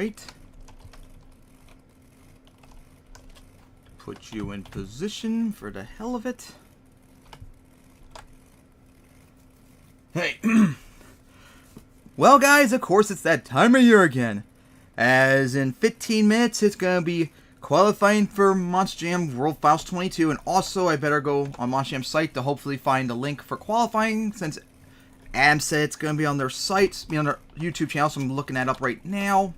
Alright. Put you in position for the hell of it. Hey. Well, guys, of course, it's that time of year again. As in 15 minutes, it's going to be qualifying for Monster Jam World Finals 22. And also, I better go on Monster Jam's site to hopefully find a link for qualifying, since Adam said it's going to be on their site, be on their YouTube channel, so I'm looking that up right now.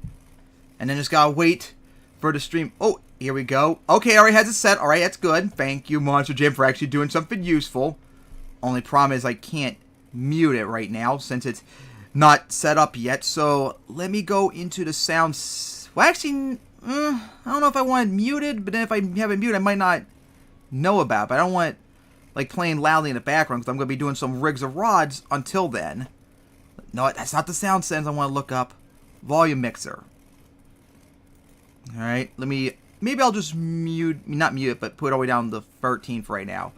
And then just got to wait for the stream. Oh, here we go. Okay, already has it set. Alright, that's good. Thank you, Monster Jam, for actually doing something useful. Only problem is I can't mute it right now, since it's not set up yet. So let me go into the sounds. Well, actually, I don't know if I want it muted, but then if I have it muted, I might not know about it. But I don't want it like playing loudly in the background, because I'm going to be doing some rigs of rods until then. No, that's not the sound settings I want to look up. Volume mixer. Alright, maybe I'll just not mute it, but put it all the way down to 13 for right now.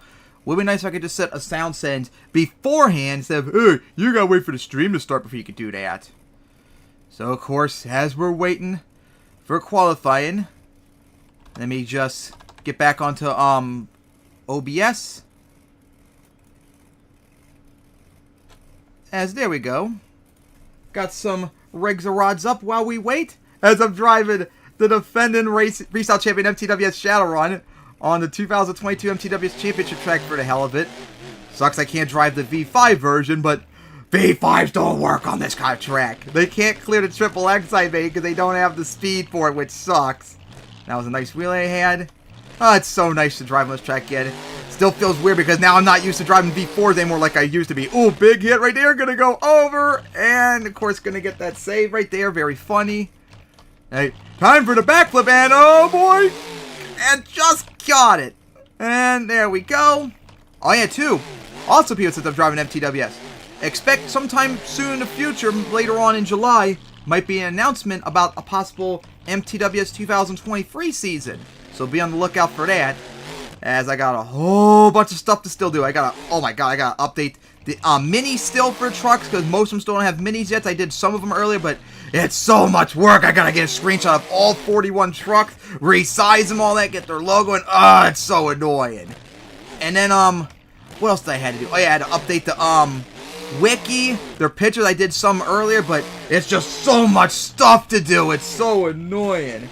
Would be nice if I could just set a sound send beforehand instead of, hey, you gotta wait for the stream to start before you could do that. So, of course, as we're waiting for qualifying, let me just get back onto, OBS. There we go. Got some rigs of rods up while we wait, as I'm driving the defending Freestyle Champion MTWS Shadowrun on the 2022 MTWS Championship track for the hell of it. Sucks I can't drive the V5 version, but V5s don't work on this kind of track. They can't clear the triple X I made because they don't have the speed for it, which sucks. That was a nice wheel I had. Oh, it's so nice to drive on this track again. Still feels weird because now I'm not used to driving V4s anymore like I used to be. Ooh, big hit right there. Gonna go over. And, of course, gonna get that save right there. Very funny. Hey, time for the backflip. And, oh, boy. And just got it. And there we go. Oh, yeah, too. Also, people, since I'm driving MTWS, expect sometime soon in the future, later on in July, might be an announcement about a possible MTWS 2023 season. So be on the lookout for that, as I got a whole bunch of stuff to still do. Oh my god, I gotta update the mini still for trucks, because most of them still don't have minis yet. I did some of them earlier, but it's so much work. I gotta get a screenshot of all 41 trucks, resize them, all that, get their logo, and it's so annoying. And then, what else did I have to do? Oh yeah, I had to update the, wiki, their pictures. I did some earlier, but it's just so much stuff to do. It's so annoying.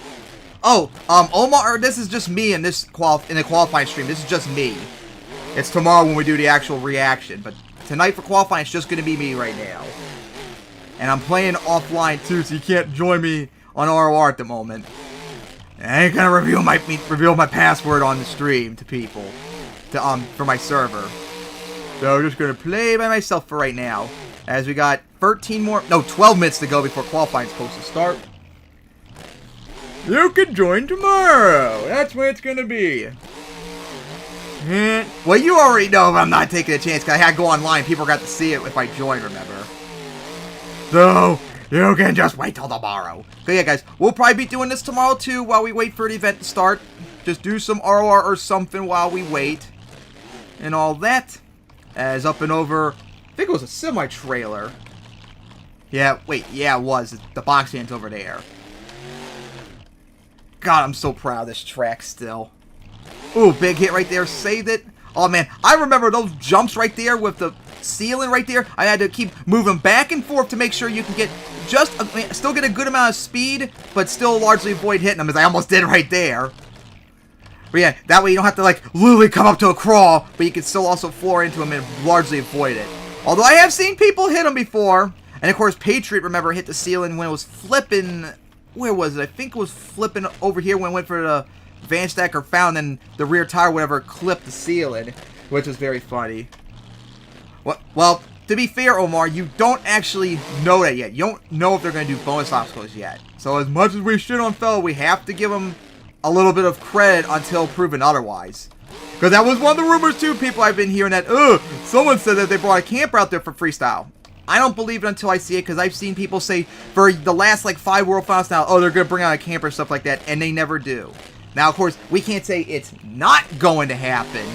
Oh, Omar, this is just me in this in the qualifying stream. This is just me. It's tomorrow when we do the actual reaction, but tonight for qualifying, it's just gonna be me right now. And I'm playing offline too, so you can't join me on ROR at the moment. And I ain't gonna reveal my password on the stream to people, for my server. So I'm just gonna play by myself for right now, as we got 12 minutes to go before qualifying is supposed to start. You can join tomorrow. That's when it's gonna be. Well, you already know if I'm not taking a chance, because I had to go online. People got to see it if I join, remember? So, you can just wait till tomorrow. But yeah, guys, we'll probably be doing this tomorrow, too, while we wait for the event to start. Just do some ROR or something while we wait. And all that. As up and over, I think it was a semi-trailer. Yeah, wait, yeah, it was. The box stand's over there. God, I'm so proud of this track still. Ooh, big hit right there. Saved it. Oh, man. I remember those jumps right there with the ceiling right there. I had to keep moving back and forth to make sure you can get still get a good amount of speed, but still largely avoid hitting them, as I almost did right there. But yeah, that way you don't have to, like, literally come up to a crawl, but you can still also floor into them and largely avoid it. Although I have seen people hit them before. And, of course, Patriot, remember, hit the ceiling when it was flipping. Where was it? I think it was flipping over here when it went for the van stack or found, and the rear tire, whatever, clipped the ceiling, which was very funny. Well, to be fair, Omar, you don't actually know that yet. You don't know if they're going to do bonus obstacles yet. So as much as we shit on Fellow, we have to give them a little bit of credit until proven otherwise. Because that was one of the rumors, too, people I've been hearing that, someone said that they brought a camper out there for freestyle. I don't believe it until I see it, because I've seen people say for the last, like, 5 World Finals now, they're going to bring out a camper and stuff like that, and they never do. Now, of course, we can't say it's not going to happen,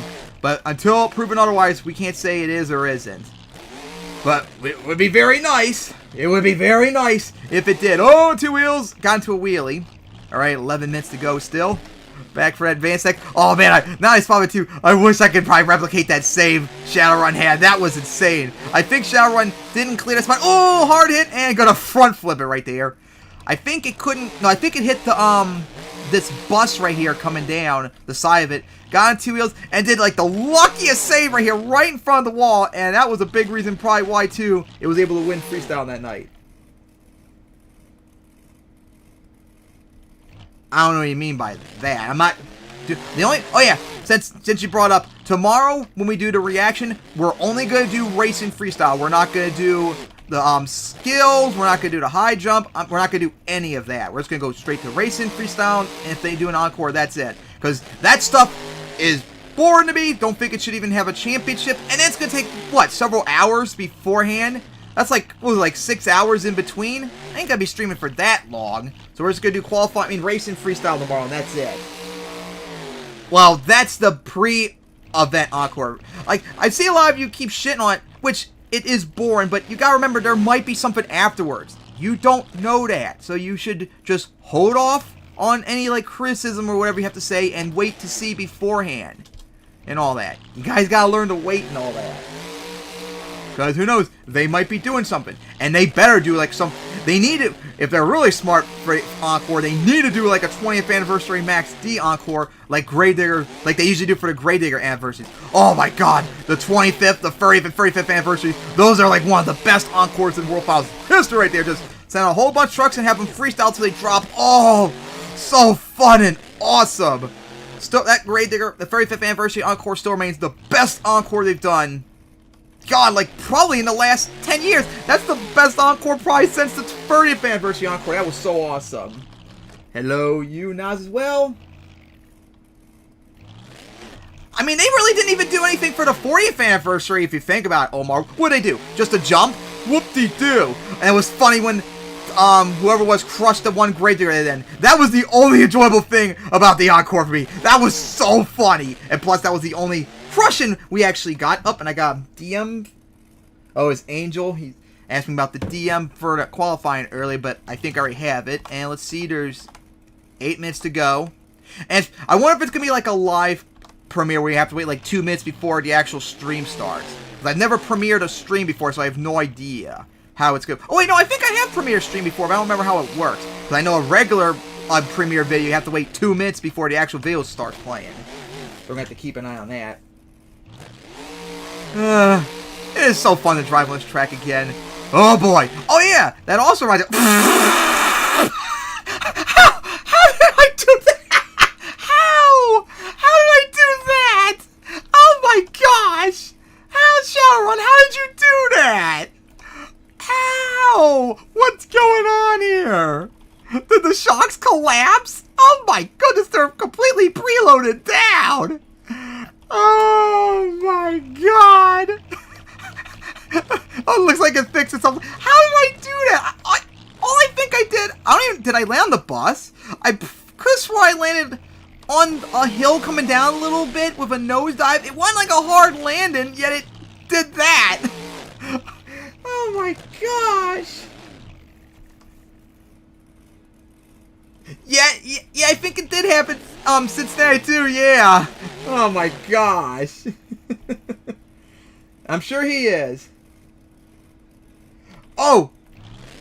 but until proven otherwise, we can't say it is or isn't. But it would be very nice. It would be very nice if it did. Oh, two wheels. Got into a wheelie. All right, 11 minutes to go still. Back for advanced tech. Oh, man. Now I spotted too. I wish I could probably replicate that save Shadowrun had. That was insane. I think Shadowrun didn't clear that spot. Oh, hard hit. And gonna front flip it right there. I think it couldn't. No, I think it hit the, this bus right here coming down the side of it. Got on two wheels and did like the luckiest save right here, right in front of the wall. And that was a big reason probably why, too, it was able to win freestyle that night. I don't know what you mean by that. I'm not... The only... Oh, yeah. Since you brought up, tomorrow when we do the reaction, we're only going to do racing freestyle. We're not going to do the skills. We're not going to do the high jump. We're not going to do any of that. We're just going to go straight to racing freestyle. And if they do an encore, that's it. Because that stuff is boring to me. Don't think it should even have a championship. And it's going to take, what, several hours beforehand? That's like, what was it, like 6 hours in between? I ain't gonna be streaming for that long. So we're just gonna do qualifying, racing freestyle tomorrow, and that's it. Well, that's the pre-event encore. Like, I see a lot of you keep shitting on it, which it is boring, but you gotta remember there might be something afterwards. You don't know that, so you should just hold off on any, like, criticism or whatever you have to say and wait to see beforehand and all that. You guys gotta learn to wait and all that. Because who knows, they might be doing something. And they better do like some, they need it, if they're really smart for encore, they need to do like a 20th anniversary Max D encore, like Gravedigger, like they usually do for the Gravedigger anniversaries. Oh my god, the 25th, the 30th, and 35th anniversaries, those are like one of the best encores in World Finals history right there. Just send a whole bunch of trucks and have them freestyle till they drop. Oh, so fun and awesome. Still, that Gravedigger, the 35th anniversary encore still remains the best encore they've done. God, like, probably in the last 10 years. That's the best encore probably since the 30th anniversary encore. That was so awesome. Hello, you, Nas, as well. I mean, they really didn't even do anything for the 40th anniversary, if you think about it, Omar. What'd they do? Just a jump? Whoop-de-doo. And it was funny when, whoever was crushed the one Gravedigger then. That was the only enjoyable thing about the encore for me. That was so funny. And plus, that was the only crushing we actually got. Up, and I got DM. Oh, it's Angel. He asked me about the DM for the qualifying early, but I think I already have it. And let's see, there's 8 minutes to go. And I wonder if it's going to be like a live premiere where you have to wait like 2 minutes before the actual stream starts. Because I've never premiered a stream before, so I have no idea how it's going. Oh, wait, no, I think I have premiered a stream before, but I don't remember how it works. Because I know a regular premiere video, you have to wait 2 minutes before the actual video starts playing. We're going to have to keep an eye on that. It is so fun to drive on this track again. Oh boy. Oh yeah, that also reminds me. How did I do that? How did I do that? Oh my gosh. How, Shadowrun, how did you do that? How? What's going on here? Did the shocks collapse? Oh my goodness, they're completely preloaded down. Oh my god! Oh, it looks like it fixed itself. How did I do that? All I think I did, did I land on the bus? I could have sworn I landed on a hill coming down a little bit with a nosedive. It wasn't like a hard landing, yet it did that. Oh my gosh. Yeah, I think it did happen, Cincinnati too, yeah. Oh my gosh. I'm sure he is. Oh,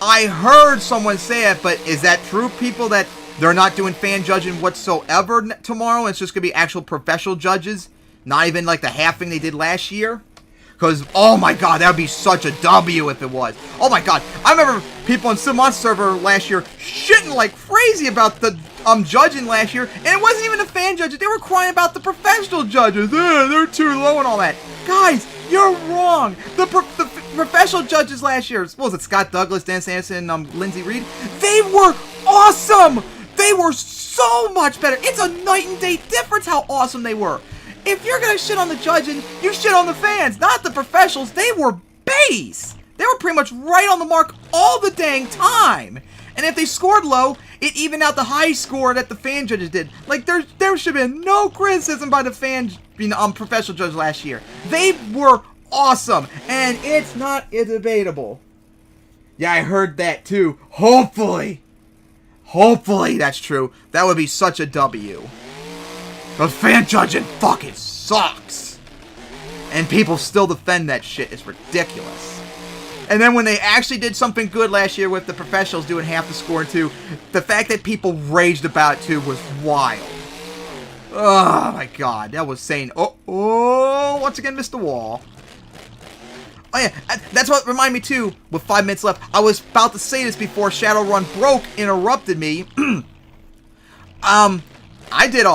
I heard someone say it, but is that true, people, that they're not doing fan judging whatsoever tomorrow? It's just going to be actual professional judges? Not even like the half thing they did last year? Because, oh my god, that would be such a W if it was. Oh my god, I remember people on Simon server last year shitting like crazy about the judging last year, and it wasn't even the fan judges. They were crying about the professional judges. They're too low and all that. Guys, you're wrong. The professional judges last year, what was it, Scott Douglas, Dan Sanderson, Lindsey Reed? They were awesome. They were so much better. It's a night and day difference how awesome they were. If you're gonna shit on the judging, you shit on the fans, not the professionals. They were base. They were pretty much right on the mark all the dang time. And if they scored low, it evened out the high score that the fan judges did. Like, there should have been no criticism by the fan professional judges last year. They were awesome, and it's not debatable. Yeah, I heard that too. Hopefully that's true. That would be such a W. The fan judging fucking sucks. And people still defend that shit. It's ridiculous. And then when they actually did something good last year with the professionals doing half the score too, the fact that people raged about it too was wild. Oh my god, that was saying, once again missed the wall. Oh yeah, that's what reminded me too, with 5 minutes left. I was about to say this before Shadowrun broke, interrupted me. I did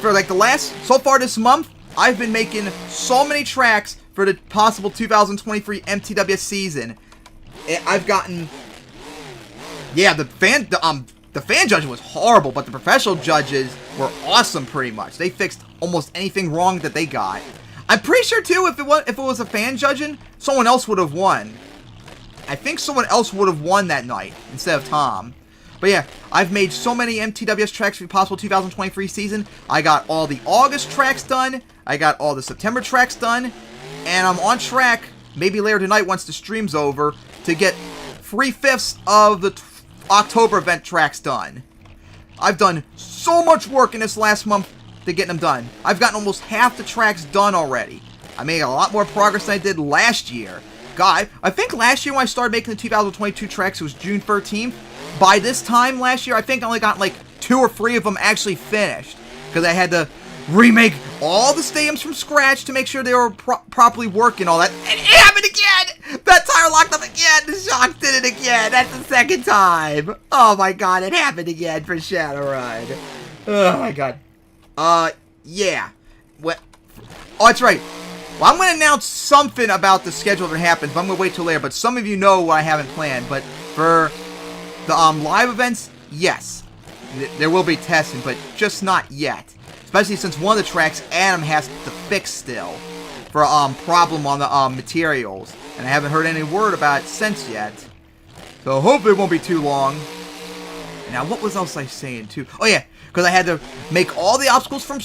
for like the last, so far this month, I've been making so many tracks for the possible 2023 MTWS season. I've gotten, yeah, the fan judging was horrible, but the professional judges were awesome pretty much. They fixed almost anything wrong that they got. I'm pretty sure too, if it was a fan judging, someone else would have won. I think someone else would have won that night instead of Tom. But yeah, I've made so many MTWS tracks for the possible 2023 season. I got all the August tracks done. I got all the September tracks done. And I'm on track, maybe later tonight once the stream's over, to get 3/5 of the October event tracks done. I've done so much work in this last month to get them done. I've gotten almost half the tracks done already. I made a lot more progress than I did last year. God, I think last year when I started making the 2022 tracks, it was June 13th. By this time last year, I think I only got like 2 or 3 of them actually finished. Because I had to remake all the stadiums from scratch to make sure they were properly working, all that. And it happened again! That tire locked up again! The Shock did it again! That's the second time! Oh my god, it happened again for Shadowrun. Oh my god. Yeah. What? Oh, that's right. Well, I'm going to announce something about the schedule that happens, but I'm going to wait till later. But some of you know what I haven't planned. But for the live events, yes. There will be testing, but just not yet. Especially since one of the tracks Adam has to fix still for a problem on the materials. And I haven't heard any word about it since yet. So hopefully it won't be too long. Now, what was else I saying too? Oh yeah, because I had to make all the obstacles from,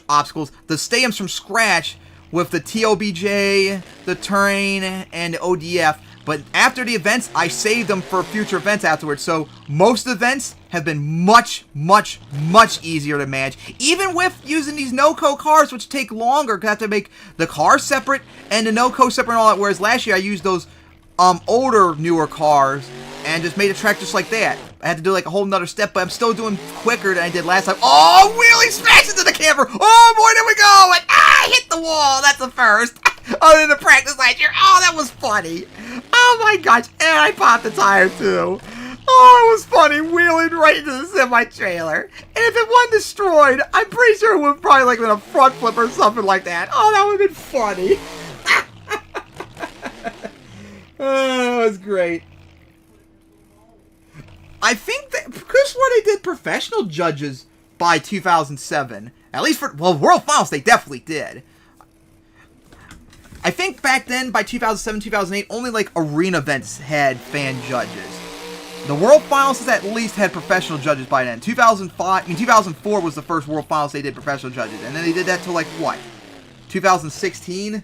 obstacles, the stadiums from scratch with the TOBJ, the terrain, and the ODF. But after the events, I saved them for future events afterwards. So most events have been much, much, much easier to manage. Even with using these no-co cars, which take longer, because I have to make the car separate and the no-co separate and all that. Whereas last year I used those older, newer cars and just made a track just like that. I had to do like a whole nother step, but I'm still doing quicker than I did last time. Oh, wheelie smash into the camper! Oh boy, there we go! And I hit the wall! That's the first! Other than the practice last year. Oh, that was funny! Oh my gosh, and I popped the tire too! Oh, it was funny, wheeling right into the semi-trailer. And if it wasn't destroyed, I'm pretty sure it would probably like been a front flip or something like that. Oh, that would have been funny. Oh, that was great. I think that because what they did professional judges by 2007, at least for, well, World Finals, they definitely did. I think back then, by 2007, 2008, only like arena events had fan judges. The World Finals has at least had professional judges by then. 2004 was the first World Finals they did professional judges. And then they did that till like, what? 2016?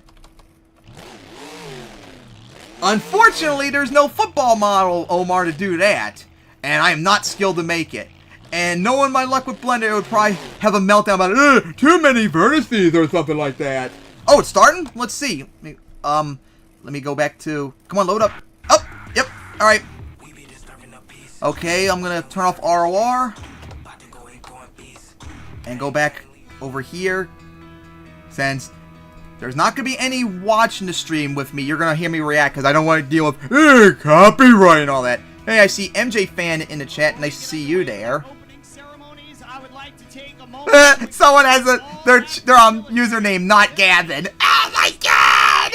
Unfortunately, there's no football model, Omar, to do that. And I am not skilled to make it. And knowing my luck with Blender, it would probably have a meltdown about too many vertices or something like that. Oh, it's starting? Let's see. Let me go back to... Come on, load up. Oh, yep. All right. Okay, I'm going to turn off ROR. And go back over here. Since there's not going to be any watching the stream with me, you're going to hear me react because I don't want to deal with copyright and all that. Hey, I see MJ Fan in the chat. Nice to see you there. Someone has their username, not Gavin. Oh my god!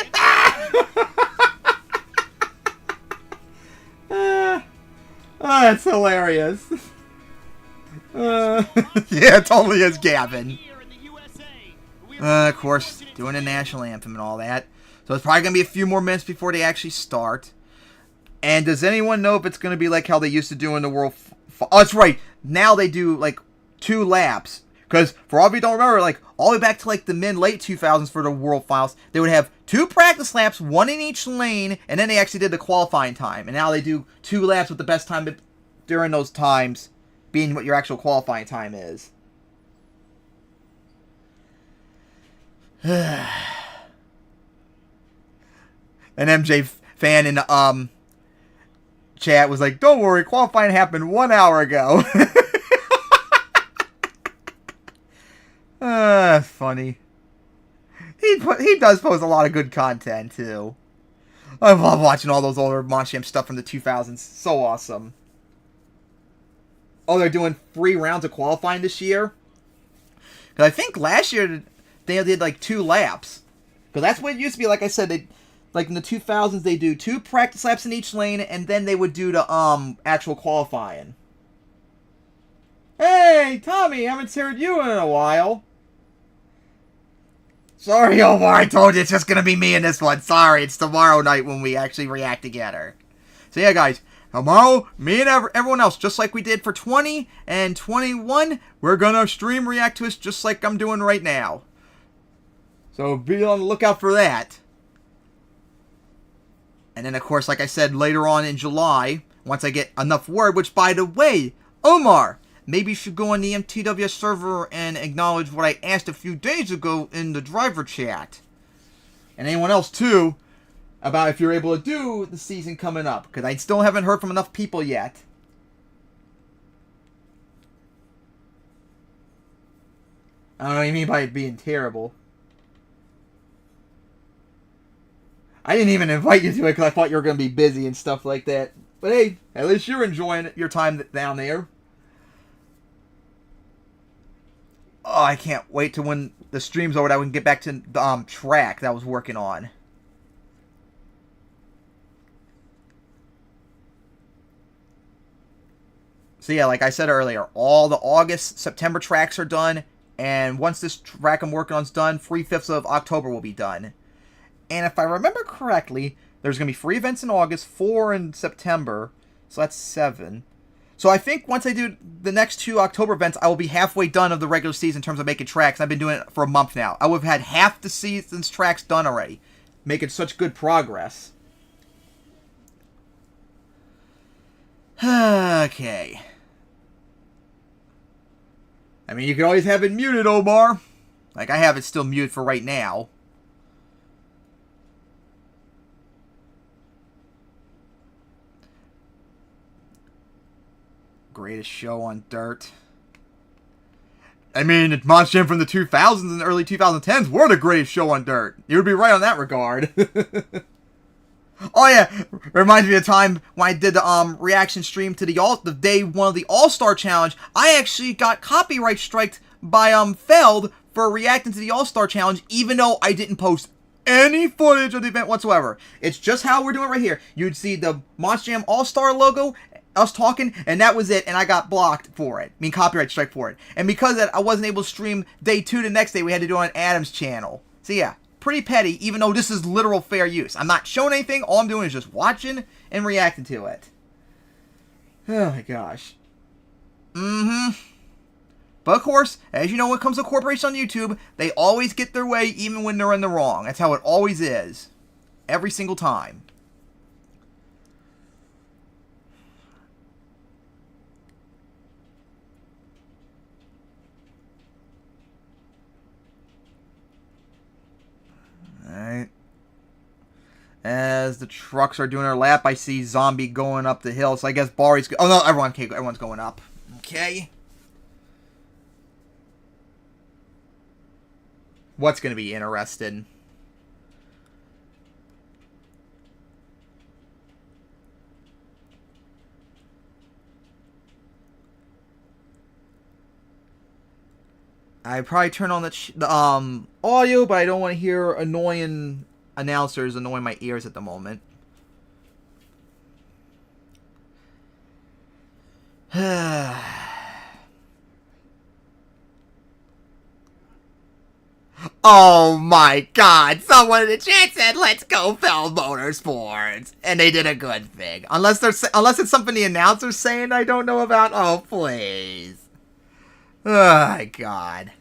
Oh, that's hilarious. Yeah, it totally is Gavin. Of course, doing the national anthem and all that. So it's probably going to be a few more minutes before they actually start. And does anyone know if it's going to be like how they used to do in the World... Oh, that's right. Now they do like 2 laps. Because for all of you who don't remember, like all the way back to like the mid-late 2000s for the World Finals, they would have 2 practice laps, 1 in each lane, and then they actually did the qualifying time. And now they do 2 laps with the best time during those times being what your actual qualifying time is. An MJ fan in the chat was like, "Don't worry, qualifying happened 1 hour ago." Funny. He does post a lot of good content too. I love watching all those older Monsham stuff from the 2000s. So awesome. Oh, they're doing 3 rounds of qualifying this year? Because I think last year they did like 2 laps. Because that's what it used to be. Like I said, like in the 2000s, they do 2 practice laps in each lane, and then they would do the actual qualifying. Hey, Tommy, haven't heard you in a while. Sorry, Omar, I told you it's just going to be me in this one. Sorry, it's tomorrow night when we actually react together. So yeah, guys, tomorrow, me and everyone else, just like we did for 20 and 21, we're going to stream react to us just like I'm doing right now. So be on the lookout for that. And then, of course, like I said, later on in July, once I get enough word, which, by the way, Omar, maybe you should go on the MTWS server and acknowledge what I asked a few days ago in the driver chat. And anyone else, too, about if you're able to do the season coming up. Because I still haven't heard from enough people yet. I don't know what you mean by it being terrible. I didn't even invite you to it because I thought you were going to be busy and stuff like that. But hey, at least you're enjoying your time down there. Oh, I can't wait to when the stream's over that we can get back to the track that I was working on. So yeah, like I said earlier, all the August, September tracks are done. And once this track I'm working on is done, 3/5 of October will be done. And if I remember correctly, there's going to be 3 events in August, 4 in September. So that's 7. So I think once I do the next 2 October events, I will be halfway done of the regular season in terms of making tracks. I've been doing it for a month now. I would have had half the season's tracks done already. Making such good progress. Okay. I mean, you can always have it muted, Omar. Like, I have it still muted for right now. Greatest show on dirt. I mean, Monsham from the 2000s and early 2010s were the greatest show on dirt. You would be right on that regard. Oh yeah, reminds me of the time when I did the reaction stream to the day 1 of the All-Star Challenge. I actually got copyright striked by Feld for reacting to the All-Star Challenge, even though I didn't post any footage of the event whatsoever. It's just how we're doing it right here. You'd see the Monsham All-Star logo, us talking, and that was it, and I got blocked for it. I mean, copyright strike for it. And because of that, I wasn't able to stream day 2 the next day. We had to do it on Adam's channel. So yeah, pretty petty, even though this is literal fair use. I'm not showing anything. All I'm doing is just watching and reacting to it. Oh my gosh. But of course, as you know, when it comes to corporations on YouTube, they always get their way even when they're in the wrong. That's how it always is. Every single time. Alright. As the trucks are doing their lap, I see Zombie going up the hill. So I guess Bari's... Oh no, everyone's going up. Okay. What's going to be interesting? I probably turn on the audio, but I don't want to hear annoying announcers annoying my ears at the moment. Oh my god, someone in the chat said, let's go Feld Motorsports. And they did a good thing. Unless it's something the announcer's saying I don't know about. Oh, please. Oh, God.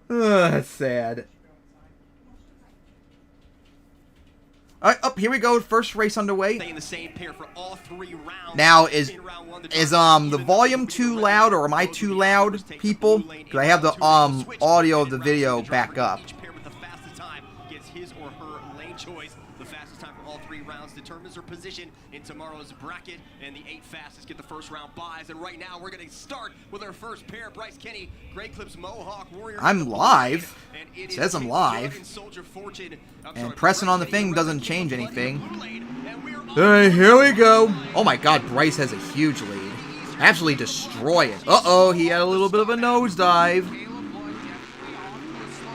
That's sad. All right, up here we go. First race underway. Now is the volume too loud, or am I too loud, people? Because I have the audio of the video back up. Determines their position in tomorrow's bracket, and the 8 fastest get the first round buys. And right now, we're going to start with our first pair. Bryce Kenny, Great Clips Mohawk Warrior. I'm live. It says I'm live. And pressing on the thing doesn't change anything. Hey, here we go. Oh my God, Bryce has a huge lead. Actually destroy it. Uh-oh, he had a little bit of a nosedive.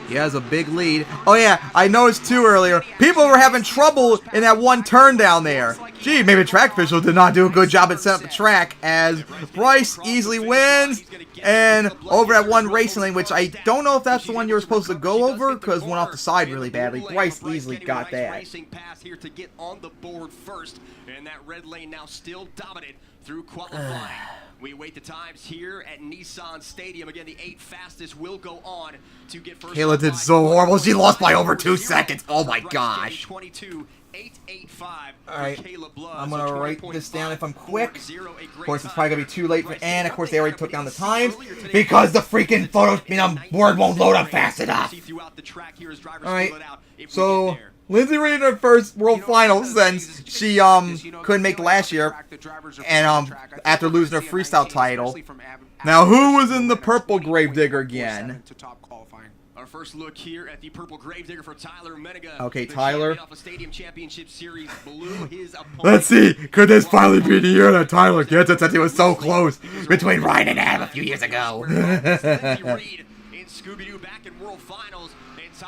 He has a big lead. Oh yeah, I noticed too earlier, people were having trouble in that one turn down there. Gee, maybe track official did not do a good job at setting up the track, as Bryce easily wins. And over at one racing lane, which I don't know if that's the one you were supposed to go over, because went off the side really badly. Bryce easily got that. Here to get on the board first, and that red lane now still dominant through qualifying. We wait the times here at Nissan Stadium. Again, the 8 fastest will go on to get first. Kayla did so horrible. She lost by over 2 seconds. Oh my gosh. 22.885. Alright, I'm going to write this down if I'm quick. Of course, it's probably going to be too late for Ann. Of course, they already took down the times because the freaking board won't load up fast enough. Alright, so Lindsay Reed in her first World Finals since she couldn't make last year, and after losing her freestyle title. Now, who was in the purple Gravedigger again? Our first look here at the purple Gravedigger for Tyler Menega. Okay, Tyler. Stadium Championship Series blew his Let's see, could this finally be the year that Tyler gets it, since he was so close between Ryan and Adam a few years ago?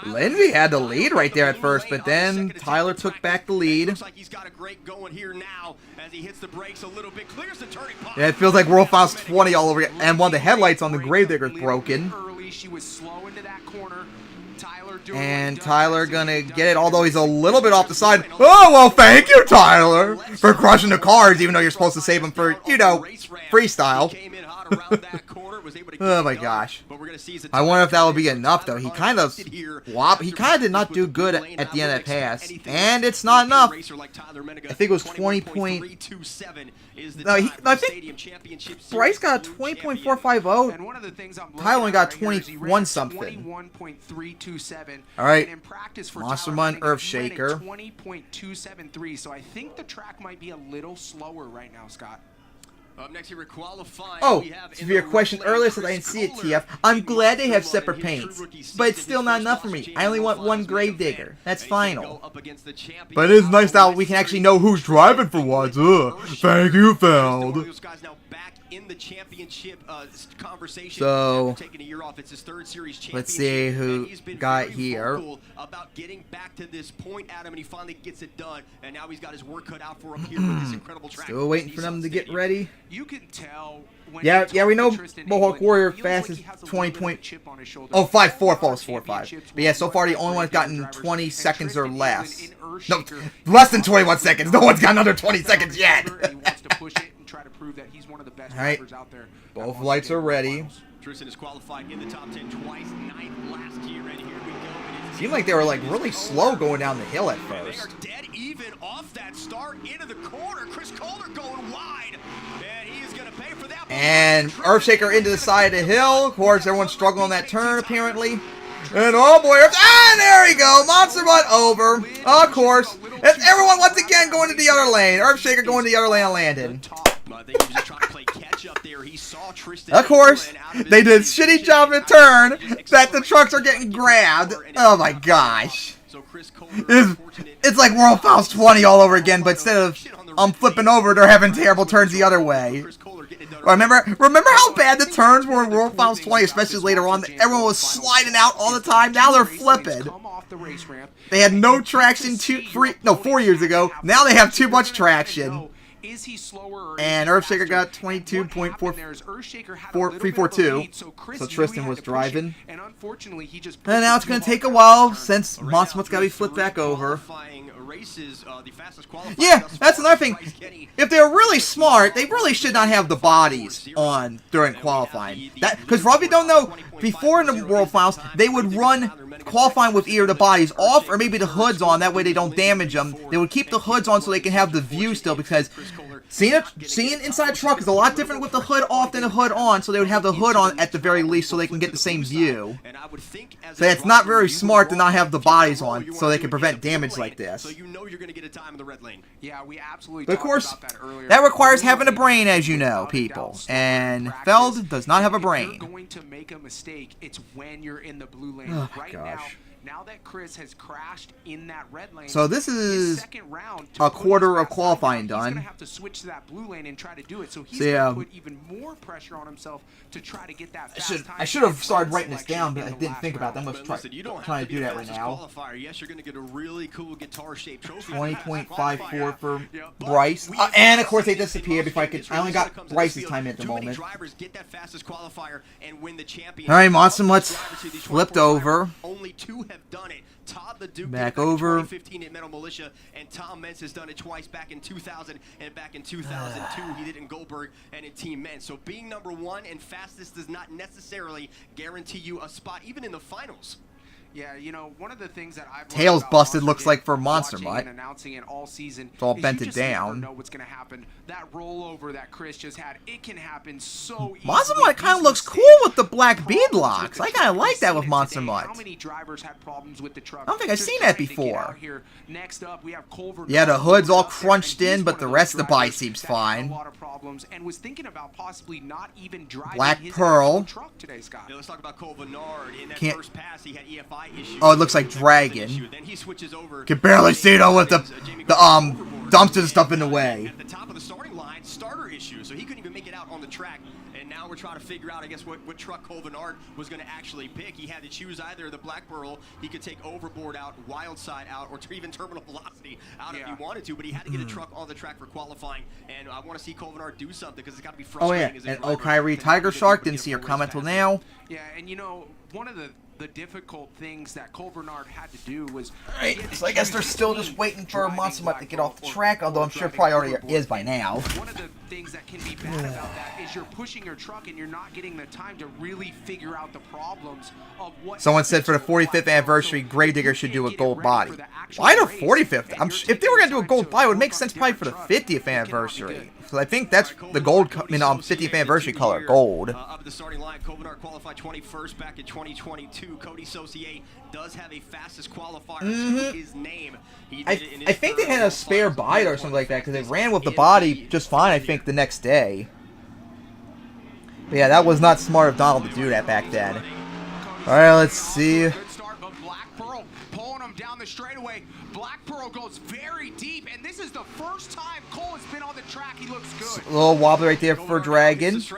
Lindsay had the lead right there at first, but then Tyler took back the lead. Looks like he's got a great going here now as he hits the brakes a little bit, clears the turning point. Yeah, it feels like World Finals 20 all over again, and one of the headlights on the Gravedigger is broken. And Tyler gonna get it, although he's a little bit off the side. Oh, well, thank you, Tyler, for crushing the cars, even though you're supposed to save them for, you know, freestyle. Oh my gosh. I wonder if that will be enough, though. He kind of did not do good at the end of that pass, and it's not enough. I think it was 20 point. No, I think Bryce got 20.450. Tyler only got 21 something. All right, Monster Mun Earthshaker. 20.273. So I think the track might be a little slower right now, Scott. Up next here, qualifying. Oh, to your question earlier, since I didn't see it, TF, I'm glad they have separate paints, but it's still not enough for me. I only want one Gravedigger. That's final. But it is nice that we can actually know who's driving for once. Thank you, Feld. So, let's see who got here. About getting back to this point, Adam, and he finally gets it done, and now he's got his work cut out for him here with this incredible track. Still waiting for them to get ready. You can tell. Yeah, we know Mohawk Warrior fastest 20 point. Oh, 5.4 falls 4.5. But yeah, so far the only one that's gotten 20 seconds or less. No, less than 21 seconds. No one's gotten under 20 seconds yet. Alright, both lights are ready. Tristan is qualified in the top 10 twice, 9th last year, and here we go. Seemed like they were like really slow going down the hill at first. They are dead even off that start into the corner. Chris Kohler going wide, and he is going to pay for that. And Earthshaker into the side of the hill. Of course, everyone's struggling on that turn apparently. And oh boy, and there we go, Monster Mun over. Of course, and everyone once again going to the other lane. Earthshaker going to the other lane and landed. Of course, they did a shitty job in turn that the trucks are getting grabbed. Oh my gosh. It's like World Finals 20 all over again, but instead of flipping over, they're having terrible turns the other way. Remember how bad the turns were in World Finals 20, especially later on? Everyone was sliding out all the time. Now they're flipping. They had no traction 4 years ago. Now they have too much traction. Is he slower? And Earthshaker got 22.342. So Tristan was driving. And unfortunately, he just. And now it's going to take a while since Monster Mun's got to be flipped back over. races, the fastest qualifier. Yeah, thus that's far another is thing. Bryce Kenny. If they're really smart, they really should not have the bodies on during qualifying. Because for all of you don't know, before in the World Finals, they would run qualifying with either the bodies off or maybe the hoods on. That way they don't damage them. They would keep the hoods on so they can have the view still, because seeing inside a truck is a lot different with the hood off than the hood on. So they would have the hood on at the very least so they can get the same view. So it's not very smart to not have the bodies on so they can prevent damage like this. So you know you're going to get a time in the red lane. Yeah, we absolutely But of talked course, about that earlier. that requires having a brain, as you know, people. And Feld does not have a If you're brain. going to make a mistake, it's when you're in the blue lane. Oh, right gosh. now that Chris has crashed in that red lane, So this his is second round a to put quarter his of fast qualifying time down, done. He's going to have to switch to that blue lane and try to do it. So he's So, going yeah. to put even more pressure on himself to try to get that fast time. I should have and started run writing this selection down, but in I the didn't last think about that. I'm round. going But listen, you don't trying have to do be that the right fastest now. qualifier. Yes, you're going to get a really cool guitar-shaped trophy. 20.54 for Yep. Bryce. We have And of course they seen this in disappeared most before I could. championships I only when it got comes to Bryce's this field. time at the Too many moment. drivers get that fastest qualifier and win the championship. Alright, Monson, let's Drivers here, these flipped 24 over. drivers, only 2 have done it. Todd the Duke Back did it in over. 2015 at Metal Militia, and Tom Mentz has done it twice, back in 2000 and back in 2002. He did it in Goldberg and in Team Mentz. So being number 1 and fastest does not necessarily guarantee you a spot, even in the finals. Yeah, you know, one of the things that I've learned Tail's about busted, Monster looks Jam, like for Monster watching Mutt. and announcing it all season, It's all is bented you just never down. know what's going to happen. That rollover that Chris just had, it can happen so easily. Monster Mutt kind of These looks mistakes, cool with the black bead problems with locks. the I kind truck. of like We've that seen with it Monster today. Mutt. How many drivers had problems with the truck? I don't think I've Just seen that trying to get before. out here. Next up, we have Culver. Yeah, the hood's all crunched in, He's but one the of rest those of the body drivers seems that had fine. A lot of problems and was thinking about possibly not even driving Black his Pearl. actual truck today, Scott. Now let's talk about Cole Bernard. In that Can't- first pass, he had EFI issues. Oh, it looks like Dragon. Then he switches over. Can barely see though with the dumpster stuff in the way. At the top of the starting line, starter issues, so he couldn't even make it out on the track. And now we're trying to figure out, I guess, what truck Cole Bernard was going to actually pick. He had to choose either the Black Pearl, he could take Overboard out, Wild Side out, or even Terminal Velocity out if he wanted to. But he had to get a truck on the track for qualifying. And I want to see Cole Bernard do something because it's got to be Oh frustrating. yeah, as a and driver O'Kyrie to Tiger not Shark be able didn't to see get your a full comment race till pass. now. Yeah, and you know, one of the difficult things that Cole Bernard had to do was... Alright, so I guess they're still just waiting for Monster Mutt to get off the track, although I'm sure probably already is by now. One of the things that can be bad about that is you're pushing your truck and you're not getting the time to really figure out the problems of what... Someone said for the 45th anniversary, Gravedigger should do a gold body. Why the 45th? If they were going to do a gold body, it would make sense probably for the 50th anniversary. So I think that's the gold, 50th anniversary color, gold. Up at the starting line, Cole Bernard qualified 21st back in 2022. Cody Saucier does have a fastest qualifier to his name. He did it in his I think they third had a World spare Finals body or something like that because they ran with the body just fine, I think, the next day. But yeah, that was not smart of Donald to do that back then. Alright, let's see. Good start, but Black Pearl pulling him down the straightaway. Black Pearl goes very deep, and this is the first time Cole has been on the track. He looks good. A little wobbly right there for Dragon. See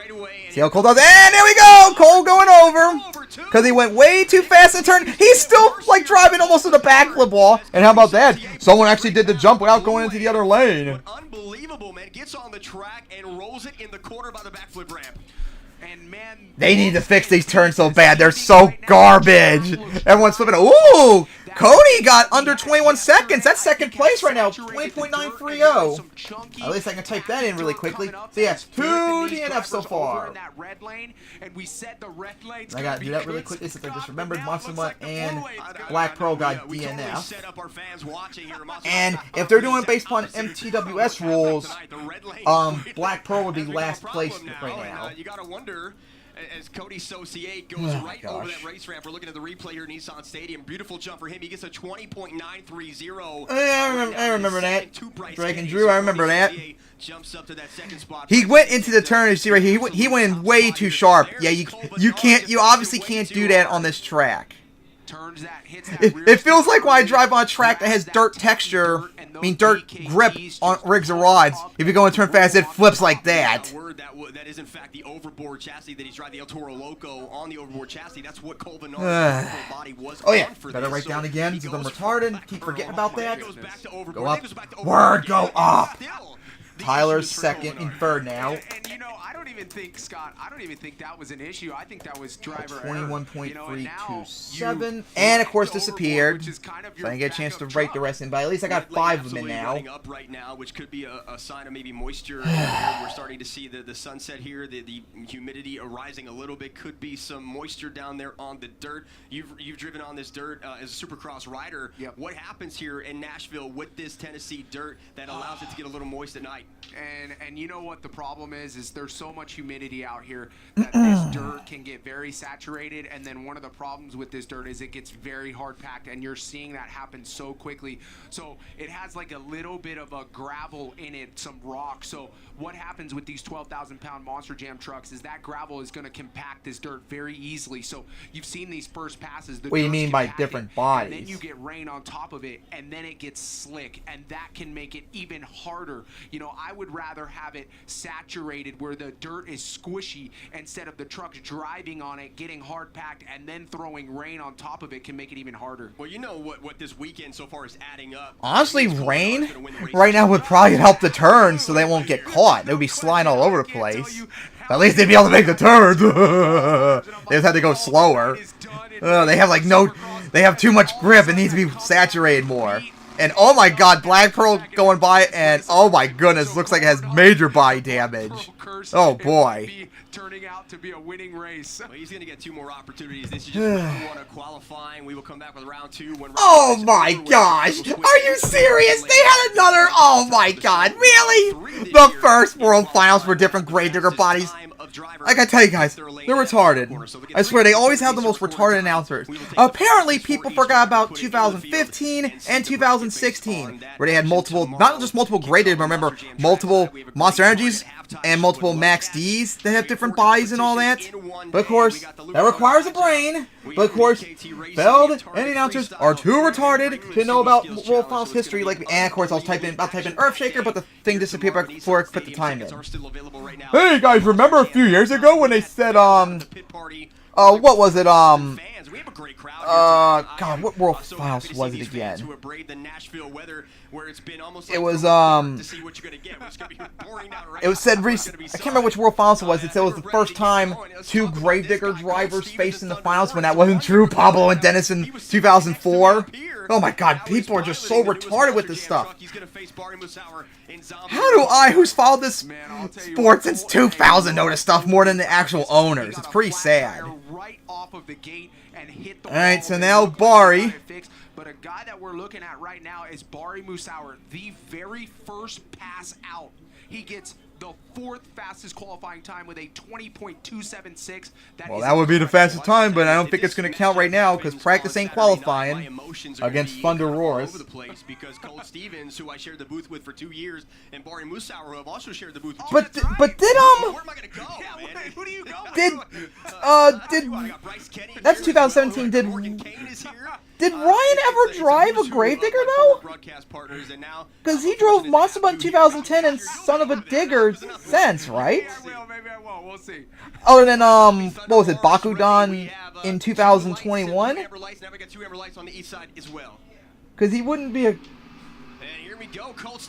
See how Cole does. And there we go! Cole going over. Because he went way too fast in turn. He's still, like, driving almost to the backflip wall. And how about that? Someone actually did the jump without going into the other lane. Unbelievable, man. Gets on the track and rolls it in the corner by the backflip ramp. And man, They need to fix these turns so bad. They're so garbage. Everyone's flipping. Ooh! Cody got under 21 seconds. That's second place right now. 20.930. At least I can type that in really quickly. So yeah, 2 DNFs so far. I gotta do that really quickly since I just remembered Monster Mutt and Black Pearl got DNF. And if they're doing it based upon MTWS rules, Black Pearl would be last place right now. You gotta wonder, as Cody Saucier goes right over that race ramp. We're looking at the replay here at Nissan Stadium. Beautiful jump for him. He gets a 20.930. I remember that. Dragon Drew, So I remember Cody that. Saucier jumps up to that second spot. He went into the turn. You see right here. He went in way too sharp. Yeah, you obviously can't do that on this track. It feels like when I drive on a track that has dirt texture, dirt grip on rigs and rods. If you go and turn fast, it flips like that. That is in fact the overboard chassis that he's driving, the El Toro Loco on the overboard chassis. That's what Cole Bernard's body was. Oh yeah, for better this. write So down again he because I'm goes retarded. back Keep to forgetting overboard. about that. He goes back to overboard. Go Then up. goes back to Word, overboard go again. up. Still Tyler's second and third now. And you know, I don't even think, Scott, I don't even think that was an issue. I think that was driver error. 21.327. And, of course, disappeared. So I didn't get a chance to write the rest in, but at least I got 5 of them in now. Up right now, which could be a sign of maybe moisture. We're starting to see the sunset here. The humidity rising a little bit. Could be some moisture down there on the dirt. You've driven on this dirt as a Supercross rider. Yep. What happens here in Nashville with this Tennessee dirt that allows it to get a little moist at night? And you know what the problem is there's so much humidity out here that this dirt can get very saturated, and then one of the problems with this dirt is it gets very hard packed, and you're seeing that happen so quickly. So it has like a little bit of a gravel in it, some rock. So what happens with these 12,000-pound Monster Jam trucks is that gravel is going to compact this dirt very easily. So you've seen these first passes. What do you mean by different bodies? And then you get rain on top of it, and then it gets slick, and that can make it even harder. You know, I would rather have it saturated where the dirt is squishy instead of the trucks driving on it, getting hard packed, and then throwing rain on top of it can make it even harder. Well, you know what this weekend so far is adding up. Honestly, rain right now would probably help the turns so they won't get caught. They would be sliding all over the place. But at least they'd be able to make the turns. They just have to go slower. They have like they have too much grip. It needs to be saturated more. And oh my god, Black Pearl going by, and oh my goodness, looks like it has major body damage. Oh boy. Turning out to be a winning race. Well, he's going to get 2 more opportunities. This is just round 1 of qualifying. We will come back with round 2. Oh my gosh! Are you serious? They had another. Oh my god! Really? The first World Finals for different Gravedigger bodies. I gotta tell you guys, they're retarded. I swear, they always have the most retarded announcers. Apparently, people forgot about 2015 and 2016, where they had multiple, not just multiple graded, but remember, multiple Monster Energies and multiple Max Ds that have different bodies and all that. But of course, that requires a brain. But of course, failed and the announcers are too retarded to know about World Finals history. Like, and of course, I was typing Earthshaker, but the thing disappeared before I put the time in. Hey guys, remember a few years ago when they said what was it God, what World Finals was it again? It was it was said recent. I can't remember which World Finals it was. It said it was the first time 2 Gravedigger drivers faced in the finals, when that wasn't true. Pablo and Dennis in 2004. Oh my god, people are just so retarded with this stuff. How do I, who's followed this sport since 2000, know this stuff more than the actual owners? It's pretty sad. Alright, so now Bari. But a guy that we're looking at right now is Bari Musauer, the very first pass out. He gets the 4th fastest qualifying time with a 20.276. Well, that would be the fastest time, but I don't think it's going to count right now because practice ain't qualifying against Thunder Roars. Because Cole Stevens, who I shared the booth with for 2 years, and Bari Musauer, who have also shared the booth. But did where am I going to go? Who do you go? That's 2017. Did Ryan ever drive a Gravedigger though? Because he drove Monster Butt in 2010 and Son of a Digger since, right? Maybe I will. We'll see. Other than what was it, Bakudan in 2021? Because he wouldn't be a.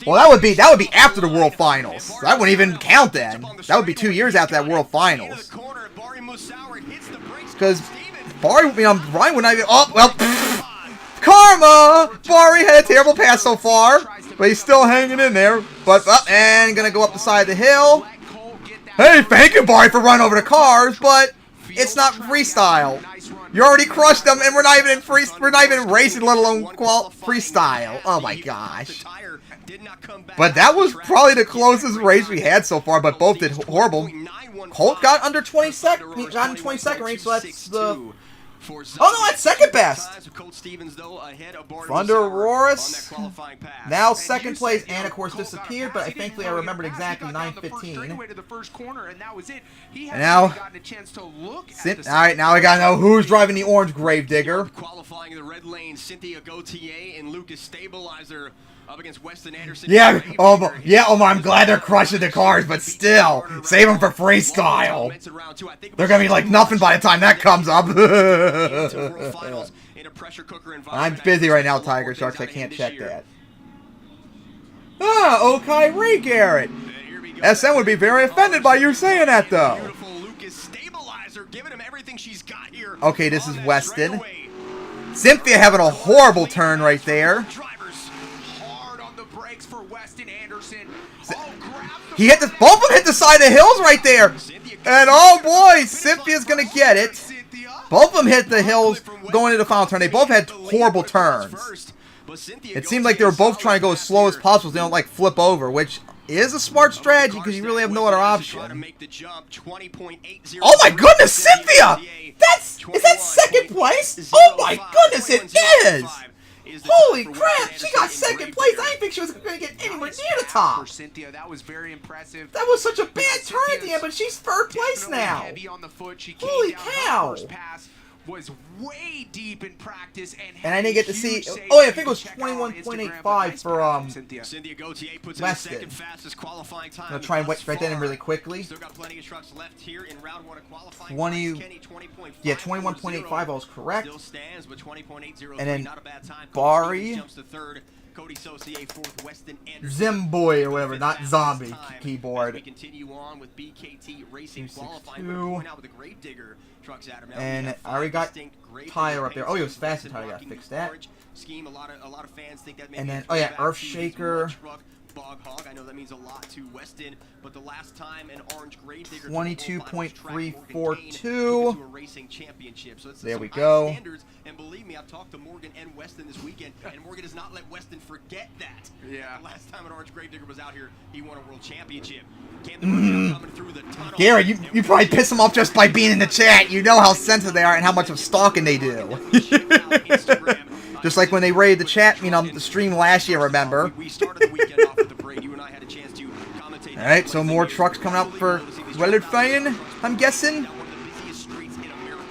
Well, that would be after the World Finals. That wouldn't even count then. That would be 2 years after that World Finals. Because Bari, Ryan would not even. Oh well. Karma! Bari had a terrible pass so far, but he's still hanging in there. But and gonna go up the side of the hill. Hey, thank you, Bari, for running over the cars, but it's not freestyle. You already crushed them, and we're not even racing, let alone freestyle. Oh my gosh! But that was probably the closest race we had so far. But both did horrible. Colt got under 22nd. He got in 22nd range, so that's the. Oh no, that's second best. Thunder Roars now second place, and of course disappeared, but thankfully I remembered exactly 9:15. And now, alright, now I gotta know who's driving the orange Gravedigger. Qualifying the red lane, Cynthia Gauthier and Lucas Stabilizer up against Weston Anderson. Yeah, I'm glad they're crushing the cars, but still, save them for freestyle. They're gonna be like nothing by the time that comes up. I'm busy right now, Tiger Sharks. I can't check that. Okai Ray Garrett. And here we go. SN would be very offended by you saying that, though. Beautiful Lucas stabilizer, giving him everything she's got here. Okay, this on is that Weston. straightaway. Cynthia having a horrible turn right there. Drivers. Hard on the brakes for Weston Anderson. Oh, grab the He hit the, both of them hit the side of the hills right there. And oh boy, Cynthia's gonna get it. Cynthia. Both of them hit the hills going into the final turn. They both had horrible turns. It seemed like they were both trying to go as slow as possible so they don't like flip over, which is a smart strategy because you really have no other option. Oh my goodness, Cynthia! Is that second place? Oh my goodness, it is! Holy crap, she got second place. I didn't think she was going to get anywhere near the top. For Cynthia, that was very impressive. That was such a bad turn at the end, but she's third place Definitely now. Heavy on the foot. She Holy came down. Her cow. first pass was way deep in practice And I didn't get to see. Oh yeah, I think it was 21.85 for Cynthia Gauthier puts Weston. in the second fastest qualifying time. I'm gonna try and wait right then and really quickly. Still got plenty of trucks left here in round one of qualifying. 20 Kenny, 20.540. Yeah, 21.85. I was correct. Still stands with 20.803. And then not a bad time. Bari. Jumps to third. Cody Saucier fourth. Weston Anderson. Zimboy or whatever, not Fastest zombie time. As keyboard. we continue on with BKT Racing 262. qualifying. We're going out with the Gravedigger trucks, Adam. Now we And have I already got five distinct Gravedigger Tyler up there. Oh, he was paint fast schemes Tyler. Gotta rocking fix the that. orange scheme. A lot of fans think that maybe And then, it's oh yeah, back Earth to his Shaker. one truck Bog Hog. I know that means a lot to Weston, but the last time an orange Gravedigger 22.342. to a racing championship. So it's There some we high go. standards, and believe me, I've talked to Morgan and Weston this weekend, and Morgan does not let Weston forget that. Yeah. The last time an orange Gravedigger was out here, he won a world championship. Coming through the tunnel. Garrett, you probably piss them off just by being in the chat. You know how sensitive they are and how much of stalking they do. Just like when they raided the chat, the stream last year, remember? We started the weekend off with the parade. You and I had a chance to commentate. Alright, so more trucks coming up for Willard Fane, I'm guessing. One of the busiest streets in America.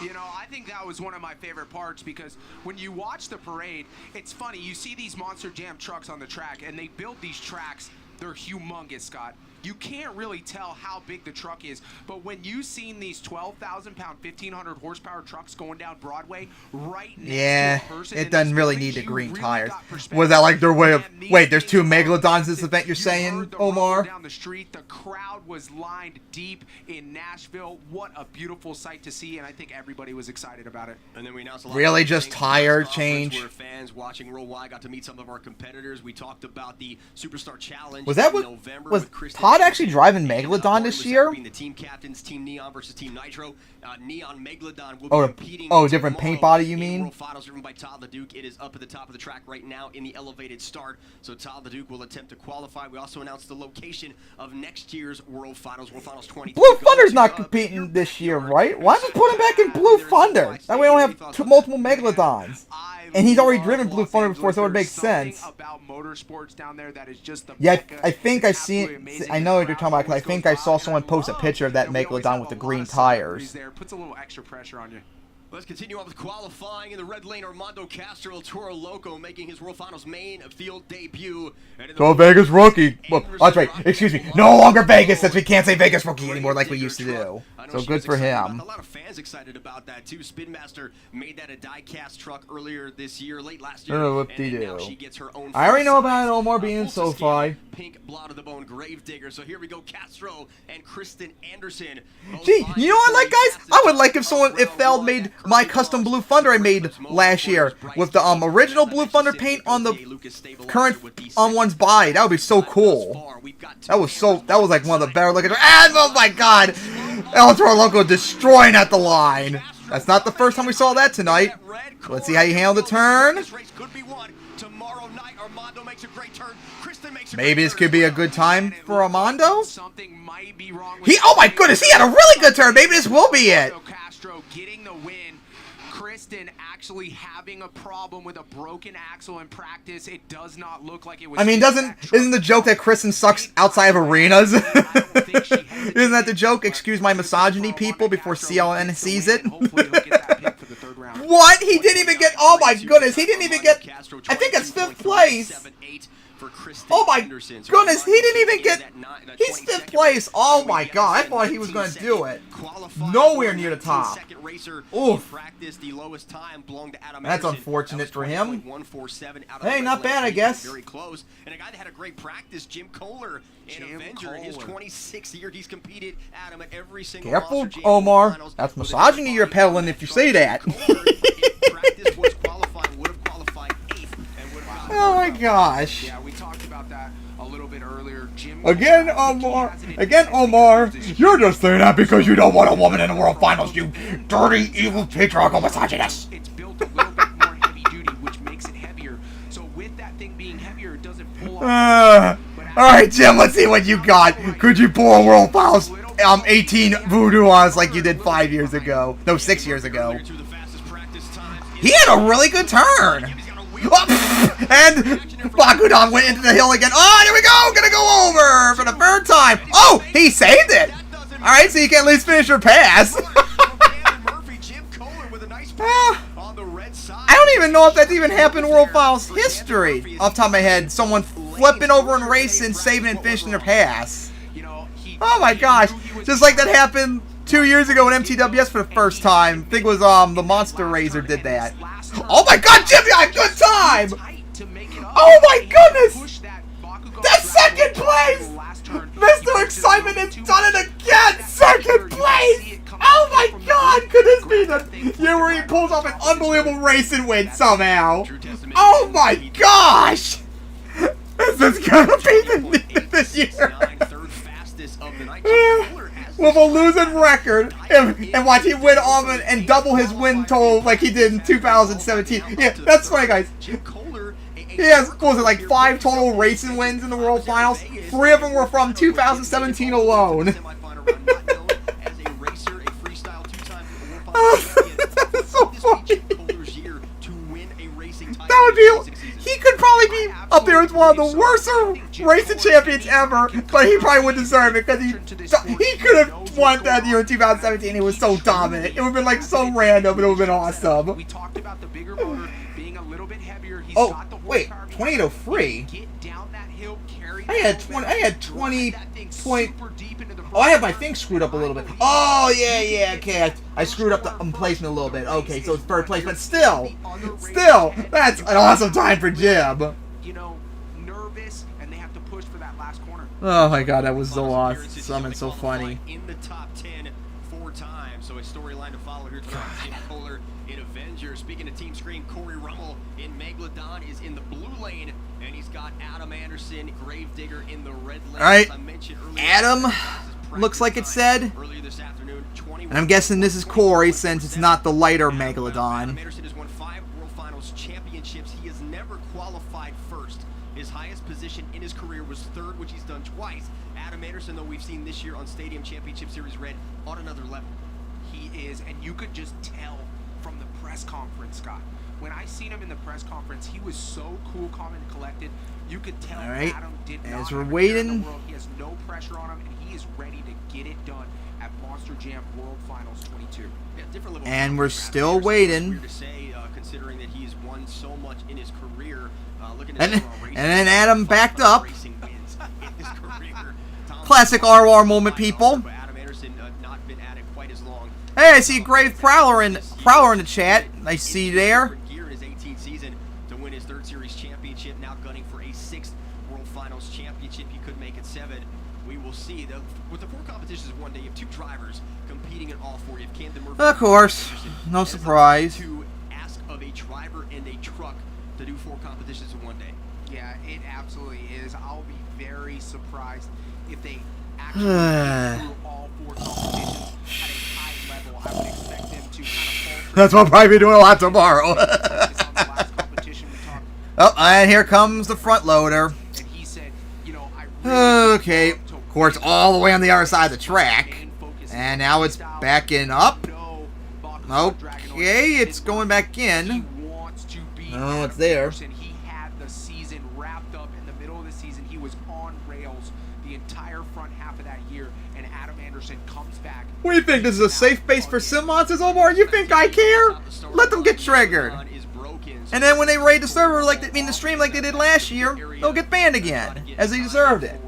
You know, I think that was one of my favorite parts because when you watch the parade, it's funny. You see these Monster Jam trucks on the track, and they build these tracks. They're humongous, Scott. You can't really tell how big the truck is, but when you seen these 12,000-pound, 1,500 horsepower trucks going down Broadway right next Yeah, to a person it in doesn't this really village, need the you green really tires. got perspective. Was that like their way of... And these Wait, there's two things Megalodons this are event you're you saying, heard the Omar? rumble down the street, the crowd was lined deep in Nashville. What a beautiful sight to see, and I think everybody was excited about it. And then we announced a lot Really of just things. tire Press conference change? Where fans watching worldwide got to meet some of our competitors. We talked about the Superstar Challenge. Was that in what... November Was with Kristen Todd actually driving and, Megalodon this was year? being the team captains, Team Neon versus Team Nitro. Neon Megalodon will Oh, be competing different paint tomorrow body, you in mean? World Finals driven by Todd LeDuc. It is up at the top of the track right now in the elevated start. So Todd LeDuc will attempt to qualify. We also announced the location of next year's World Finals 20. Blue Thunder's not competing this year, right? Why not put him back in Blue Thunder? That way we don't have multiple Megalodons. And he's already driven Blue Thunder before, so it would make sense. About motorsports down there that is just the Yeah, mecca. I think I It's seen absolutely amazing. I know what The you're talking about, 'cause I crowd think always I saw goes someone wild, post a and I picture of that love we always Megalodon have with the a green lot of celebrities tires. there. Puts a little extra pressure on you. Let's continue on with qualifying in the red lane. Armando Castro, El Toro Loco, making his World Finals main field debut. And in the So Vegas rookie. Well, that's right. Excuse me. No longer Vegas, since we can't say Vegas rookie anymore like we used to do. So good for him. A lot of fans excited about that too. Spin Master made that a die-cast truck earlier this year, late last year. Oh, and then now whoop-de-doo. she gets her own. I already know about full-size, Omar being full-to-scale SoFi. Pink blood of the bone Gravedigger. So here we go, Castro and Kristen Anderson. Both Gee, vying you know what I for like, the guys? fastest I would like if time of Feld round made one. my custom Blue Thunder I made last year with the original Blue Thunder paint on the current one's body. That would be so cool. That was like one of the better looking. And oh my God, El Toro Loco destroying at the line. That's not the first time we saw that tonight. Let's see how you handle the turn. Maybe this could be a good time for Armando. Something might be wrong with Oh my goodness, he had a really good turn. Maybe this will be it. Castro getting the win. Kristen actually having a problem with a broken axle in practice. It does not look like it was. I mean, isn't the joke that Kristen sucks outside of arenas? Isn't that the joke? Excuse my misogyny, people, before CLN sees it. What? He didn't even get. Oh my goodness, he didn't even get. I think it's 5th place. for Kristen Oh my Anderson. So goodness, he didn't even is get... that He's 5th place. Oh my god, I thought he was going to do it. Nowhere near the top. Oof. Practice, the lowest time belonged to Adam That's Anderson. unfortunate for him. 147 out of Hey, the not red bad, lane. I guess. Very close. And a guy that had a great practice, Jim Kohler, an Avenger, his 26th year. He's competed, Adam, at every single Careful, Monster Jam Omar. finals That's with a misogyny you're body peddling if you say that. Kohler, in practice, was qualifying, would have qualified 8th and would have gotten Oh my gosh. Yeah, we talked about that a little bit earlier. Jim Again, Kohler, I think he Omar. has an Again, advantage Omar. because this You're year just saying that because you don't want a woman in the World Finals, you dirty, evil, patriarchal misogynist. It's built a little bit more heavy duty, which makes it heavier. So with that thing being heavier, it doesn't pull off. Alright, Jim, let's see what you got. Could you pull a World Finals 18 voodoo on us like you did 5 years ago? No, 6 years ago. to the fastest practice times. He had a really good turn. Oh, and Bakudan went into the hill again. Oh, there we go. Gonna go over for the 3rd time. Oh, he saved it. Alright, so you can at least finish your pass. I don't even know if that's even happened in World Finals history. Off the top of my head, someone flipping over and racing, saving and finishing their pass. Oh my gosh. Just like that happened 2 years ago in MTWS for the first time. I think it was the Monster Razor did that. Oh my god, Jim, you had a good time! Oh my goodness! That's 2nd place! Mr. Excitement has done it again! 2nd place! Oh my god, could this be the year where he pulls off an unbelievable race and wins somehow? Oh my gosh! This is gonna be this year! With a losing record, and watch him win off and double his win total like he did in 2017. Yeah, that's funny, guys. He has, what was it, like 5 total racing wins in the World Finals? 3 of them were from 2017 alone. That's so funny. That would be... He could probably be up there as one of the worst racing champions ever, but he probably would deserve it because he could have won that year in 2017. He was so dominant. It would have been like so random. It would have been awesome. We talked about the bigger motor being a little bit heavier. He's Oh, got the wait, horsepower to 2803. get down that hill, carry I had that 20. I momentum, had drive 20 that thing point. super deep into the Oh, I have my thing screwed up a little bit. Oh yeah. Okay, I screwed up the placement a little bit. Okay, so it's 3rd place, but still, that's an awesome time for Jim. You know, nervous, and they have to push for that last corner. Oh my god, that was so awesome and so funny. In the top 10 4 times, so a storyline to follow here tonight. Jim Kohler in Avenger. Speaking of Team Scream, Corey Rummel in Megalodon is in the blue lane, and he's got Adam Anderson, Gravedigger in the red lane. All right, As I mentioned earlier, Adam looks like it said, and I'm guessing this is Corey since it's not the lighter Megalodon. Adam Anderson has won 5 World Finals championships. He has never qualified first. His highest position in his career was 3rd, which he's done twice. Adam Anderson, though, we've seen this year on Stadium Championship Series Red on another level. He is, and you could just tell from the press conference, Scott. When I seen him in the press conference, he was so cool, calm, and collected. You could tell All right, Adam did as not we're have a care in the waiting. world. He has no pressure on him, and he is ready to get it done at Monster Jam World Finals 22. Yeah, different level And of we're Adam still Anderson. waiting. Weird to say, considering that he's won so much in his career. Looking And at then Adam backed up. racing wins in his career. Tom Classic RR moment, people. But Adam Anderson not been at it quite as long. Hey, I see Grave Prowler in the chat. I see you there. Gear in his 18th season to win his 3rd series championship. Now gunning for a 6th World Finals championship. He could make it 7. We will see. With the 4 competitions in one day, you have 2 drivers competing in all 4. You have Camden Murphy. Of course, no surprise. To ask of a driver and a truck to do 4 competitions in one day. Yeah, it absolutely is. I'll be very surprised if they actually get through all 4 competitions at a high level. I would expect them to kind of fall. That's what I'll probably be doing a lot tomorrow. Focus on the last competition we talked. Oh, and here comes the front loader. And he said, you know, I really Okay, want to of course, all the way on the other side of the track. gain focus And now it's backing up. No, Bakugan Dragonoid. Okay, it's going back He in. wants to be Oh, it's Adam there. Anderson. He had the season wrapped up in the middle of the season. He was on rails the entire front half of that year, and Adam Anderson comes back. What do you think? This is a safe base for sim monsters, Omar? You think I care? Let them get triggered. Is broken. And then when they raid the server, like the stream like they did last year, they'll get banned again, as they deserved it.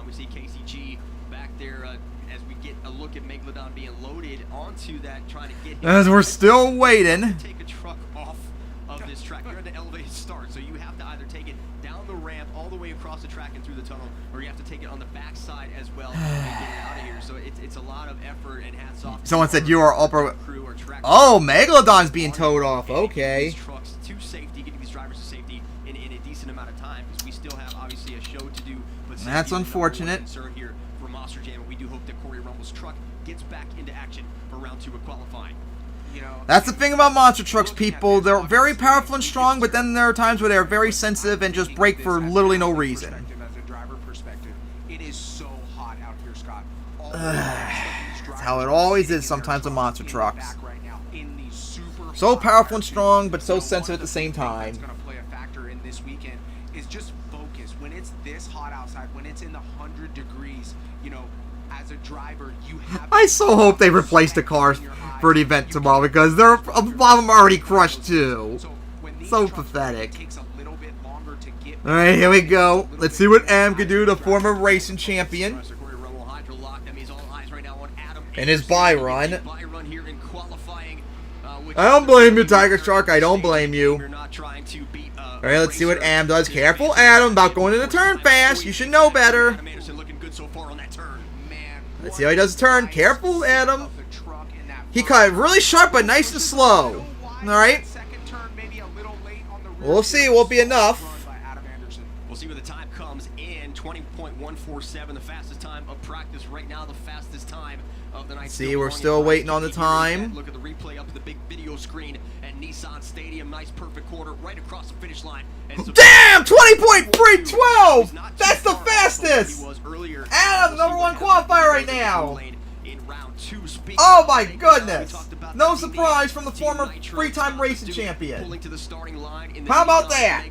We see KCG back there as we get a look at Megalodon being loaded onto that, trying to get him. As we're still waiting. Take a truck off of this track. You're at the elevated start, so you have to either take it down the ramp all the way across the track and through the tunnel, or you have to take it on the backside as well and get it out of here. So it's a lot of effort, and hats off. Someone said you are upper. Crew or track. Oh, Megalodon's being towed off. Okay. These trucks to safety, getting these drivers to safety in a decent amount of time, because we still have obviously a show to do. But That's safety is the number one unfortunate. concern here for Monster Jam, and we do hope that Corey Rumble's truck gets back into action for round 2 of qualifying. That's the thing about monster trucks, people. They're very powerful and strong, but then there are times where they're very sensitive and just break for literally no reason. As a driver perspective, it is so hot out here, Scott. That's how it always is sometimes with monster trucks. So powerful and strong, but so sensitive at the same time. What's going to play a factor in this weekend is just focus. When it's this hot outside, when it's in the 100 degrees, you know, as a driver, you have. I so hope they replace the cars for the event tomorrow, because a lot of them are already crushed too. So pathetic. Alright, here we go. Let's see what Am can do, the former racing champion. In his buy run. I don't blame you, Tiger Shark. I don't blame you. Alright, let's see what Am does. Careful, Adam, about going into the turn fast. You should know better. Let's see how he does the turn. Careful, Adam. He cut it really sharp, but nice and slow. Alright. We'll see. It won't be enough. We'll see where the time comes in. 20.147, the fastest time of practice right now, the fastest time of the night. See, we're still waiting on the time. Look at the replay up at the big video screen at Nissan Stadium. Nice perfect corner right across the finish line. Damn! 20.312! That's the fastest! Adam, #1 qualifier right now. Oh my goodness! No surprise from the former three-time racing champion. How about that?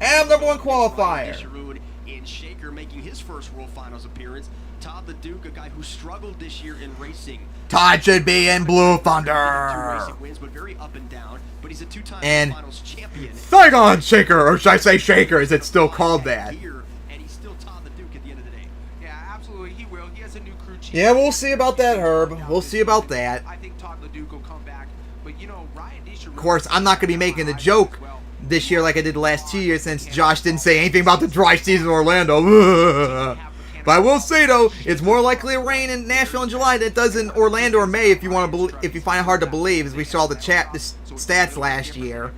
Adam, #1 qualifier. In Shaker making his first World Finals appearance. Todd the Duke, a guy who struggled this year in racing. Todd should be in Blue Two Thunder. racing wins, but very up and down. But he's a two-time And Finals champion. Saigon Shaker, or should I say Shaker? Is it still called that? Here, and he's still Todd the Duke at the end of the day. Yeah, absolutely, he will. He has a new crew chief. Yeah, we'll see about that, Herb. We'll see about that. I think Todd LeDuc will come back, but you know, Ryan Deescher. Of course, I'm not going to be making the joke this year like I did the last 2 years, since Josh didn't say anything about the dry season in Orlando. But I will say though, it's more likely to rain in Nashville in July than it does in Orlando or May, if you want to if you find it hard to believe, as we saw the stats last year.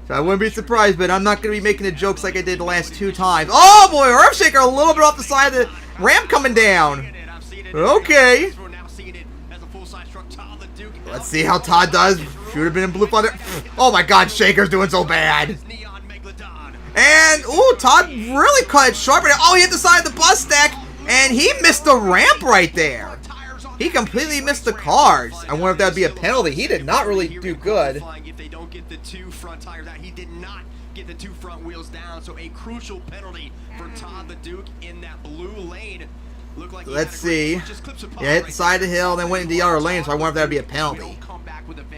So I wouldn't be surprised, but I'm not going to be making the jokes like I did the last 2 times. Oh boy, Earthshaker a little bit off the side of the ramp coming down. Okay. Let's see how Todd does. Should have been in Blue Thunder. Oh my god, Shaker's doing so bad. And, ooh, Todd really cut it sharp. Oh, he hit the side of the bus stack, and he missed the ramp right there. He completely missed the cars. I wonder if that would be a penalty. He did not really do good. If they don't get the 2 front tires out, he did not get the 2 front wheels down. So a crucial penalty for Todd the Duke in that blue lane. Like let's see. Yeah, hit the side of the hill, then went into the other lane, so I wonder if that would be a penalty.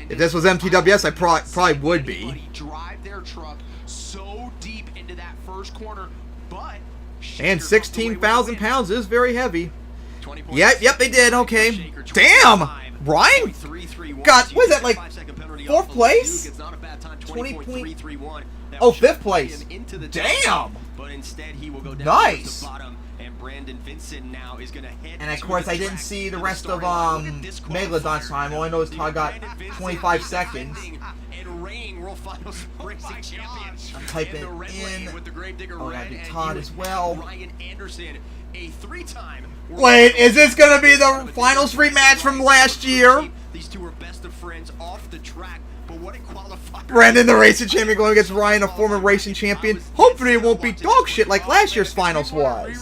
If this was MTWS, I probably would be. Drive their truck so deep into that first corner, but and 16,000 pounds is very heavy. Yep, they did. Okay. Damn! Ryan got, what is that, like 4th place? 20.331. Oh, 5th place. Damn! But instead he will go down nice. to the bottom, and Brandon Vincent now is going to head. And of course, I didn't see the rest of Megalodon's time. All I know is Todd got 25 seconds. I'm typing in. Oh, that'd be Todd as well. Wait, is this going to be the finals rematch from last year? These two are best of friends off the track. Brandon, the racing champion, going against Ryan, a former racing champion. Hopefully it won't be dog shit like last year's finals was.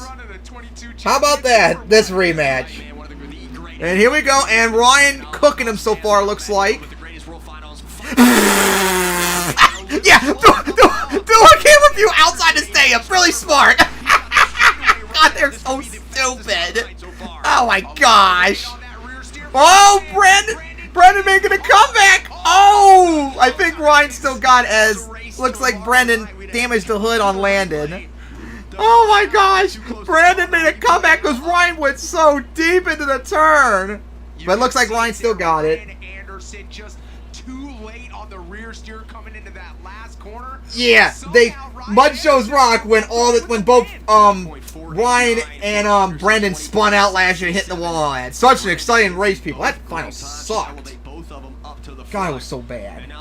How about that? This rematch. And here we go, and Ryan cooking him so far, looks like. Yeah, do a camera view outside the stadium. Really smart. God, they're so stupid. Oh my gosh. Oh, Brendan making a comeback. Oh, I think Ryan still got as looks like Brendan damaged the hood on Landon. Oh my gosh, Brandon made a comeback because Ryan went so deep into the turn. But it looks like Ryan still got it. Anderson just too late on the rear steer coming into that last corner. Yeah, Mud Shows Rock when both Ryan and Brendan spun out last year and hit the wall. And such an exciting race, people. That final sucked. God, it was so bad.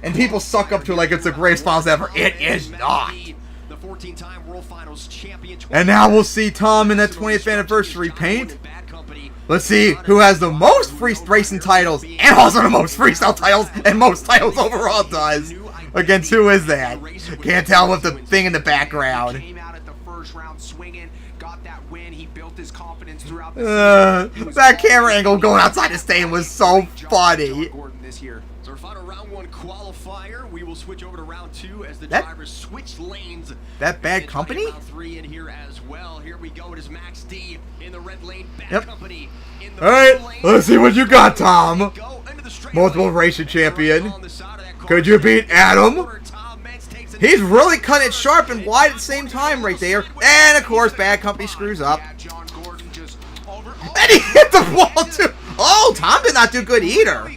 And people suck up to it like it's the greatest finals ever. It is not. The 14-time World Finals champion. And now we'll see Tom in that 20th anniversary paint. Let's see who has the most free racing titles and also the most freestyle titles and most titles overall does. Against who is that? Can't tell with the thing in the background. Came out at the first round swinging, got that win. He built his confidence throughout the season. That camera angle going outside the stadium was so funny. So our final round one qualifier, we will switch over to round two as the drivers switch lanes. That Bad Company? Round three in here as well. Here we go. It is Max D in the red lane. Bad Company in the All right, let's see what you got, Tom. Multiple racing champion. Could you beat Adam? He's really cutting it sharp and wide at the same time right there. And of course, Bad Company screws up. And he hit the wall too. Oh, Tom did not do good either.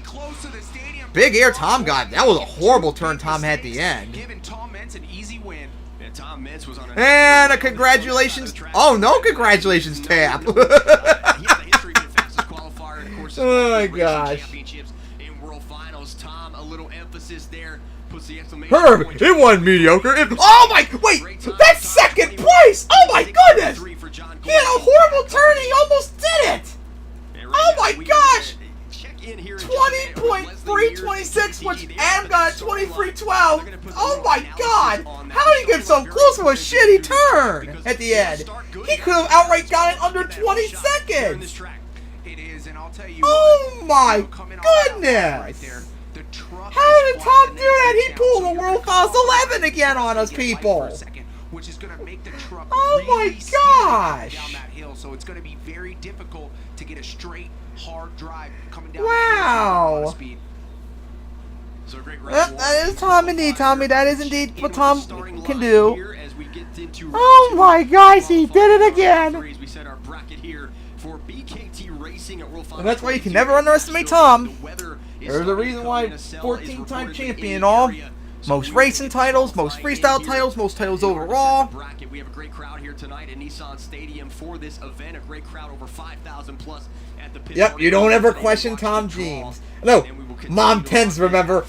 Big air Tom got. That was a horrible turn Tom had at the end. And a congratulations. Oh, no congratulations tap. Oh my gosh. Herb, it wasn't mediocre. Oh my, wait, that's second place. Oh my goodness. He had a horrible turn. He almost did it. Oh my gosh. 20.326, which Adam got at 23.12. Oh my god! How did he get so close to a shitty turn at the end? He could have outright got it under 20 seconds. Oh my goodness! How did Tom do that? He pulled a World Finals 11 again on us, people. Oh my gosh! So it's going to be very difficult to get a straight, hard drive coming down. Wow! That is Tom indeed, Tommy. That is indeed what Tom can do. Oh my gosh, he did it again! And that's why you can never underestimate Tom. There's a reason why 14-time champion and all. Most racing titles, most freestyle titles, most titles overall. We have a great crowd here tonight at Nissan Stadium for this event. A great crowd, over 5,000 plus at the pit. Yep, you don't ever question Tom James. No, Mom Tens, remember.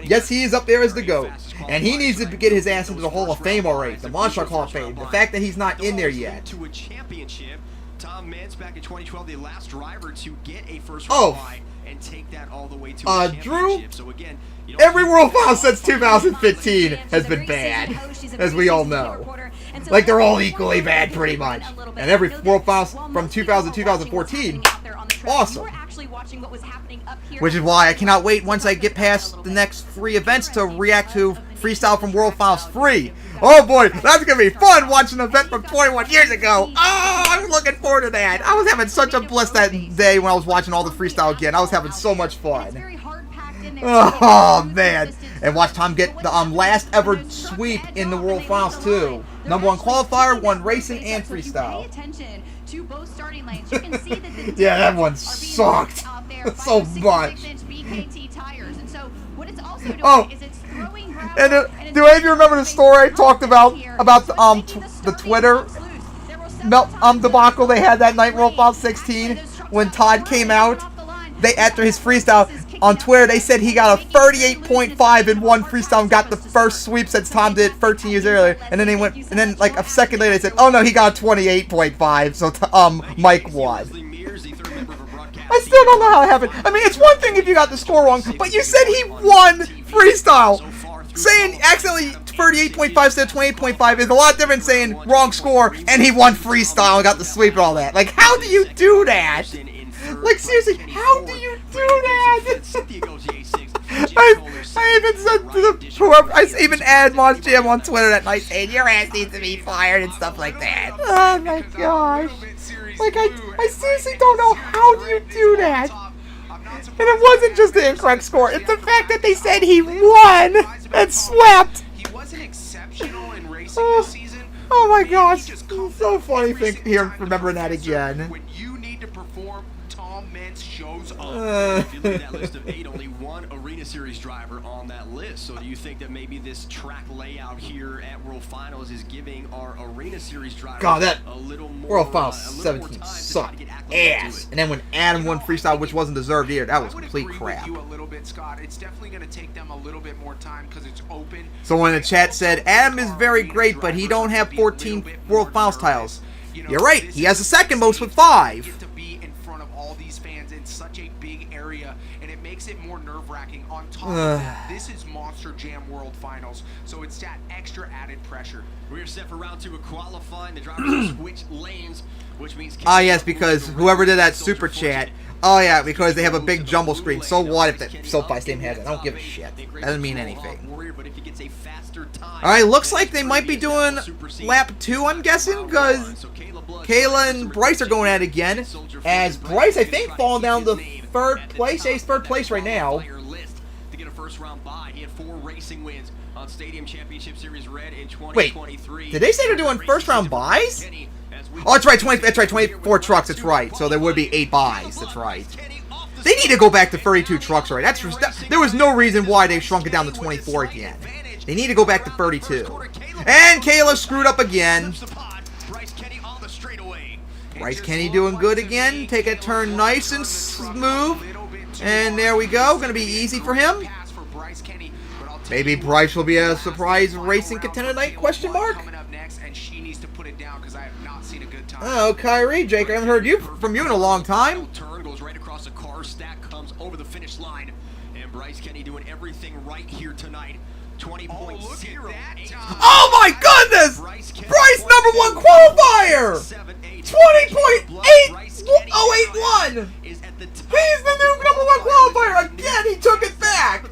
Yes, he is up there as the GOAT. And he needs to get his ass into the Hall of Fame already. The Monster Hall of Fame. The fact that he's not in there yet. To a championship. Tom Meents back in 2012, the last driver to get a first round bye and take that all the way to a Drew, championship. So again, every World Finals since 2015 has been bad, as we all know. Like, they're all equally bad, pretty much. And every World Finals from 2000 to 2014, awesome. Which is why I cannot wait once I get past the next 3 events to react to Freestyle from World Finals 3. Oh boy, that's going to be fun watching an event from 21 years ago. Oh, I'm looking forward to that. I was having such a bliss that day when I was watching all the freestyle again. I was having so much fun. Oh man. And watch Tom get the last ever sweep in the World Finals too. #1 qualifier, 1 racing and freestyle. Yeah, that one sucked so much. Oh, and do any of you remember the story I talked about the Twitter debacle they had that night, World Finals 16, when Todd came out? After his freestyle on Twitter, they said he got a 38.5 in one freestyle and got the first sweep since Tom did 13 years earlier. And then like a second later they said, oh no, he got a 28.5. So Mike won. I still don't know how it happened. I mean, it's one thing if you got the score wrong, but you said he won freestyle. Saying accidentally 38.5 instead of 28.5 is a lot different than saying wrong score and he won freestyle and got the sweep and all that. Like, how do you do that? Like, seriously, how do you do that? I even said to the whoever, I even added Monster Jam on Twitter that night saying your ass needs to be fired and stuff like that. Oh my gosh. Like, I seriously don't know how do you do that. And it wasn't just the incorrect score. It's the fact that they said he won and swept. He wasn't exceptional in racing this season. Oh my gosh. It's so funny remembering that again. When you need to perform, Tom Meents shows up. If you look at that list of 8, only one Arena Series driver on that list. So do you think that maybe this track layout here at World Finals is giving our Arena Series driver a little more World Finals a little 17 more time to sucked try to get acclimated to ass. it? And then when Adam won freestyle, which wasn't deserved either, that was complete I would crap. agree with you a little bit, Scott. It's definitely going to take them a little bit more time because it's open. Someone in the chat said, Adam is very great, but he don't have 14 World Finals titles. You're right. He has the second most with 5. Get to be in front of all these fans in such a big area, and it makes it more nerve-wracking. On top of that, this is Monster Jam World Finals, so it's that extra added pressure. We're set for round 2 of qualifying. The drivers will switch lanes, which means... Ah, yes, because whoever did that super chat. Oh, yeah, because they have a big jumble screen. So what if the SoFi Stadium has it? I don't give a shit. Doesn't mean anything. Alright, looks like they might be doing lap 2, I'm guessing, because Kayla and Bryce are going at it again. As Bryce, I think, falling down to 3rd place. Yeah, he's 3rd place right now. To get a first round bye, he had 4 racing wins on Stadium Championship Series Red in Wait, 2023. did they say they're doing first round buys? Oh, that's right, 24 trucks, that's right. So there would be 8 buys, that's right. They need to go back to 32 trucks already. There was no reason why they shrunk it down to 24 again. They need to go back to 32. And Kayla screwed up again. Bryce Kenny doing good again. Take a turn nice and smooth. And there we go. Going to be easy for him. Maybe Bryce will be a surprise racing contender tonight? Question mark. Oh, Kyrie, Jake, I haven't heard from you in a long time. Turn goes right across the car stack, comes over the finish line, and Bryce Kenny doing everything right here tonight. 20.08. Oh my goodness! Bryce #1 qualifier! 20.8081! He's the new #1 qualifier again! He took it back!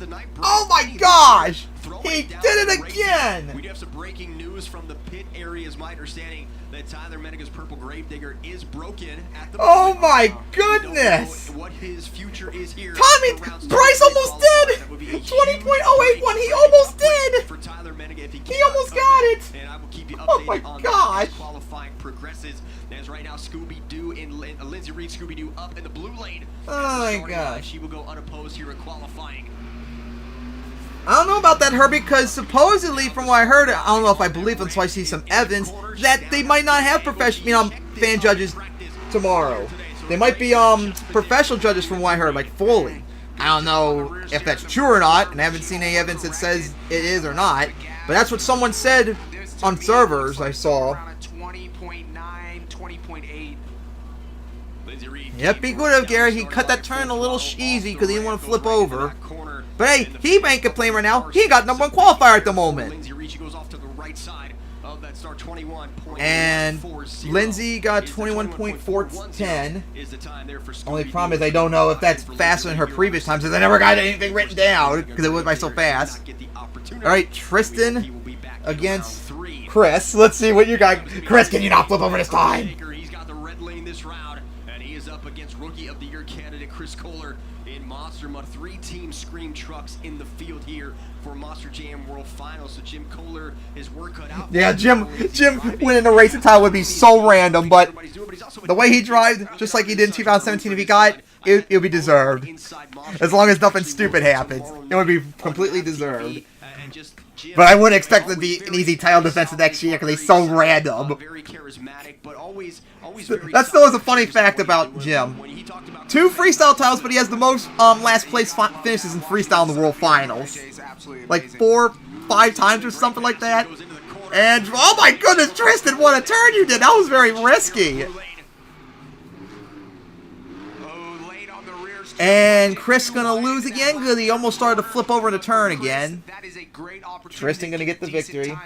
Oh my gosh! He did it again! We do have some breaking news from the pit area, is my understanding that Tyler Menninga's Purple Gravedigger is broken at the Oh moment. my goodness! What his future is here. Tommy, Bryce almost did! 20.081, he almost did! For Tyler Menninga if He almost got it! And I will keep you updated Oh my on gosh! that as qualifying progresses. As right now, Scooby-Doo and Lindsay Reed, Scooby-Doo up in the blue lane. Oh my Starting gosh. She will go unopposed here in qualifying. I don't know about that, Herbie, because supposedly, from what I heard, I don't know if I believe until I see some evidence, that they might not have professional, fan judges tomorrow. They might be professional judges from what I heard, like Foley. I don't know if that's true or not, and I haven't seen any evidence that says it is or not, but that's what someone said on servers I saw. 20.9, 20.8. Yep, be good of Gary. He cut that turn a little easy because he didn't want to flip over. But hey, he ain't complaining right now. He got #1 qualifier at the moment. And Lindsay got 21.410. Only problem is I don't know if that's faster than her previous times, because I never got anything written down because it went by so fast. Alright, Tristan against Chris. Let's see what you got. Chris, can you not flip over this time? He's got the red lane this round, and he is up against Rookie of the Year candidate Chris Kohler in Monster Mud. 3-team Scream trucks in the field here for Monster Jam World Finals. So Jim Kohler is work cut out. Yeah, Jim winning the racing title would be so random, but the way he drives, just like he did in 2017, if he got it, it'll be deserved. As long as nothing stupid happens, it would be completely deserved. But I wouldn't expect it to be an easy title defense the next year because he's so random. That still is a funny fact about Jim. 2 freestyle titles, but he has the most last place finishes in freestyle in the World Finals. Like 4, 5 times or something like that. And, oh my goodness, Tristan, what a turn you did! That was very risky. And Chris gonna lose again because he almost started to flip over the turn again. Tristan gonna get the victory.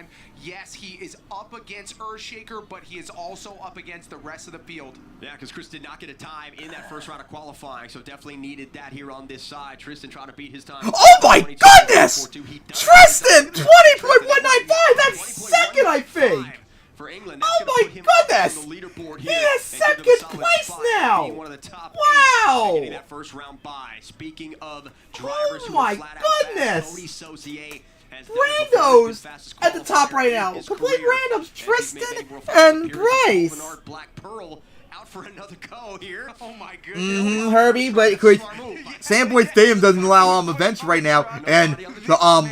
Yes, he is up against Earthshaker, but he is also up against the rest of the field. Yeah, because Chris did not get a time in that first round of qualifying, so definitely needed that here on this side. Tristan trying to beat his time. Oh my goodness! Tristan, 20.195! That's second, I think! For England, oh my goodness! He is second Getting that first round bye. Speaking of drivers who my are flat out goodness. fast, Cody Saucier has Randos at the top right now. Complete randoms. Tristan and Bryce. Black Pearl out for another go here. Oh my goodness. Herbie, but Sandboy Stadium doesn't allow him events right now, and the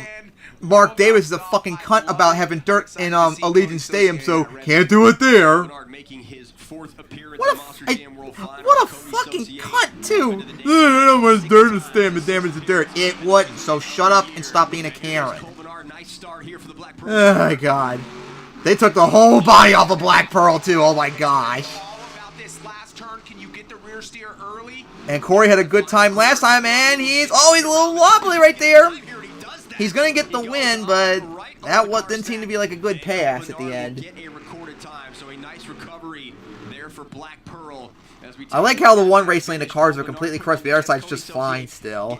Mark Davis is a fucking cunt about having dirt in Allegiant Stadium, so can't do it there. What a fucking cunt too. How much dirt in the stadium? The damage the dirt. It wouldn't. So shut up and stop being a Karen. Oh my god. They took the whole body off of Black Pearl too. Oh my gosh. And Corey had a good time last time, and he's a little wobbly right there. He's gonna get the win, but that didn't seem to be like a good pass at the end. I like how the one race lane, the cars are completely crushed. The other side's just fine still.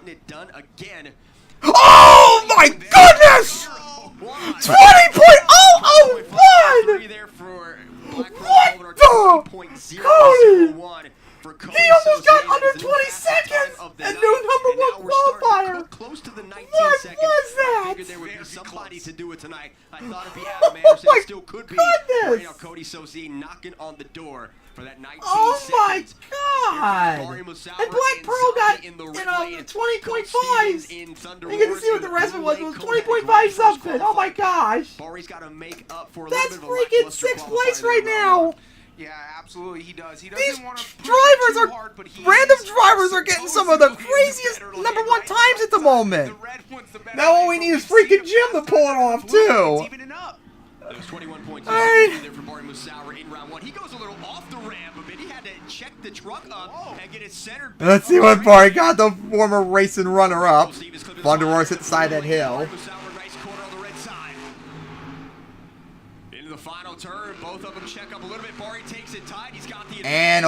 Oh my goodness! 20.001! What the? Cody! He almost got under 20 seconds and new #1 qualifier. What was that? There would be somebody to do it tonight. I thought it'd be Adam Anderson. It still could be. Right now, Cody Saucier knocking on the door for that 19 Oh my seconds. god! And Black Pearl got 20.5s. You get to see what the rest of it was. It was 20.5 something. Oh my gosh! That's freaking 6th place right now. Yeah, absolutely, he does. He These doesn't want to drivers are random drivers are getting some of the craziest #1 times at the moment. Now all we need is freaking Jim to pull it off too. Those 21 points there for Bari Musauer in round 1. He goes a little off the ramp a bit. He had to check the truck up and get it centered. Let's see what Bari got, the former racing runner-up. Von der Roars hit the side of that hill. Into the final turn, both of them check up a little bit. Bari takes it tight. He's got the and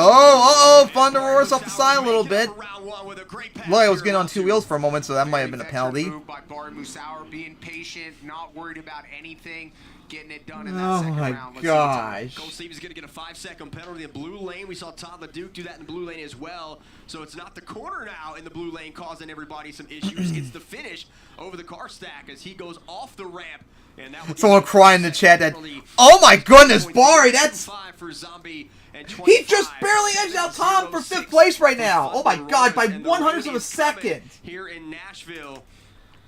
Von der Roars off the side a little bit. Look, I was getting on 2 wheels for a moment, so that might have been a penalty. By Bari Musauer, being patient, not worried about anything. Getting it done in that second round. Oh my gosh. Cole Stevens is going to get a 5-second penalty in the blue lane. We saw Todd LeDuc do that in the blue lane as well. So it's not the corner now in the blue lane causing everybody some issues. It's the finish over the car stack as he goes off the ramp. And that someone crying in the chat that, oh my goodness, Bari, that's... He just barely edged out Tom for 5th place right now. Oh my god, by 1/100th of a second. Here in Nashville.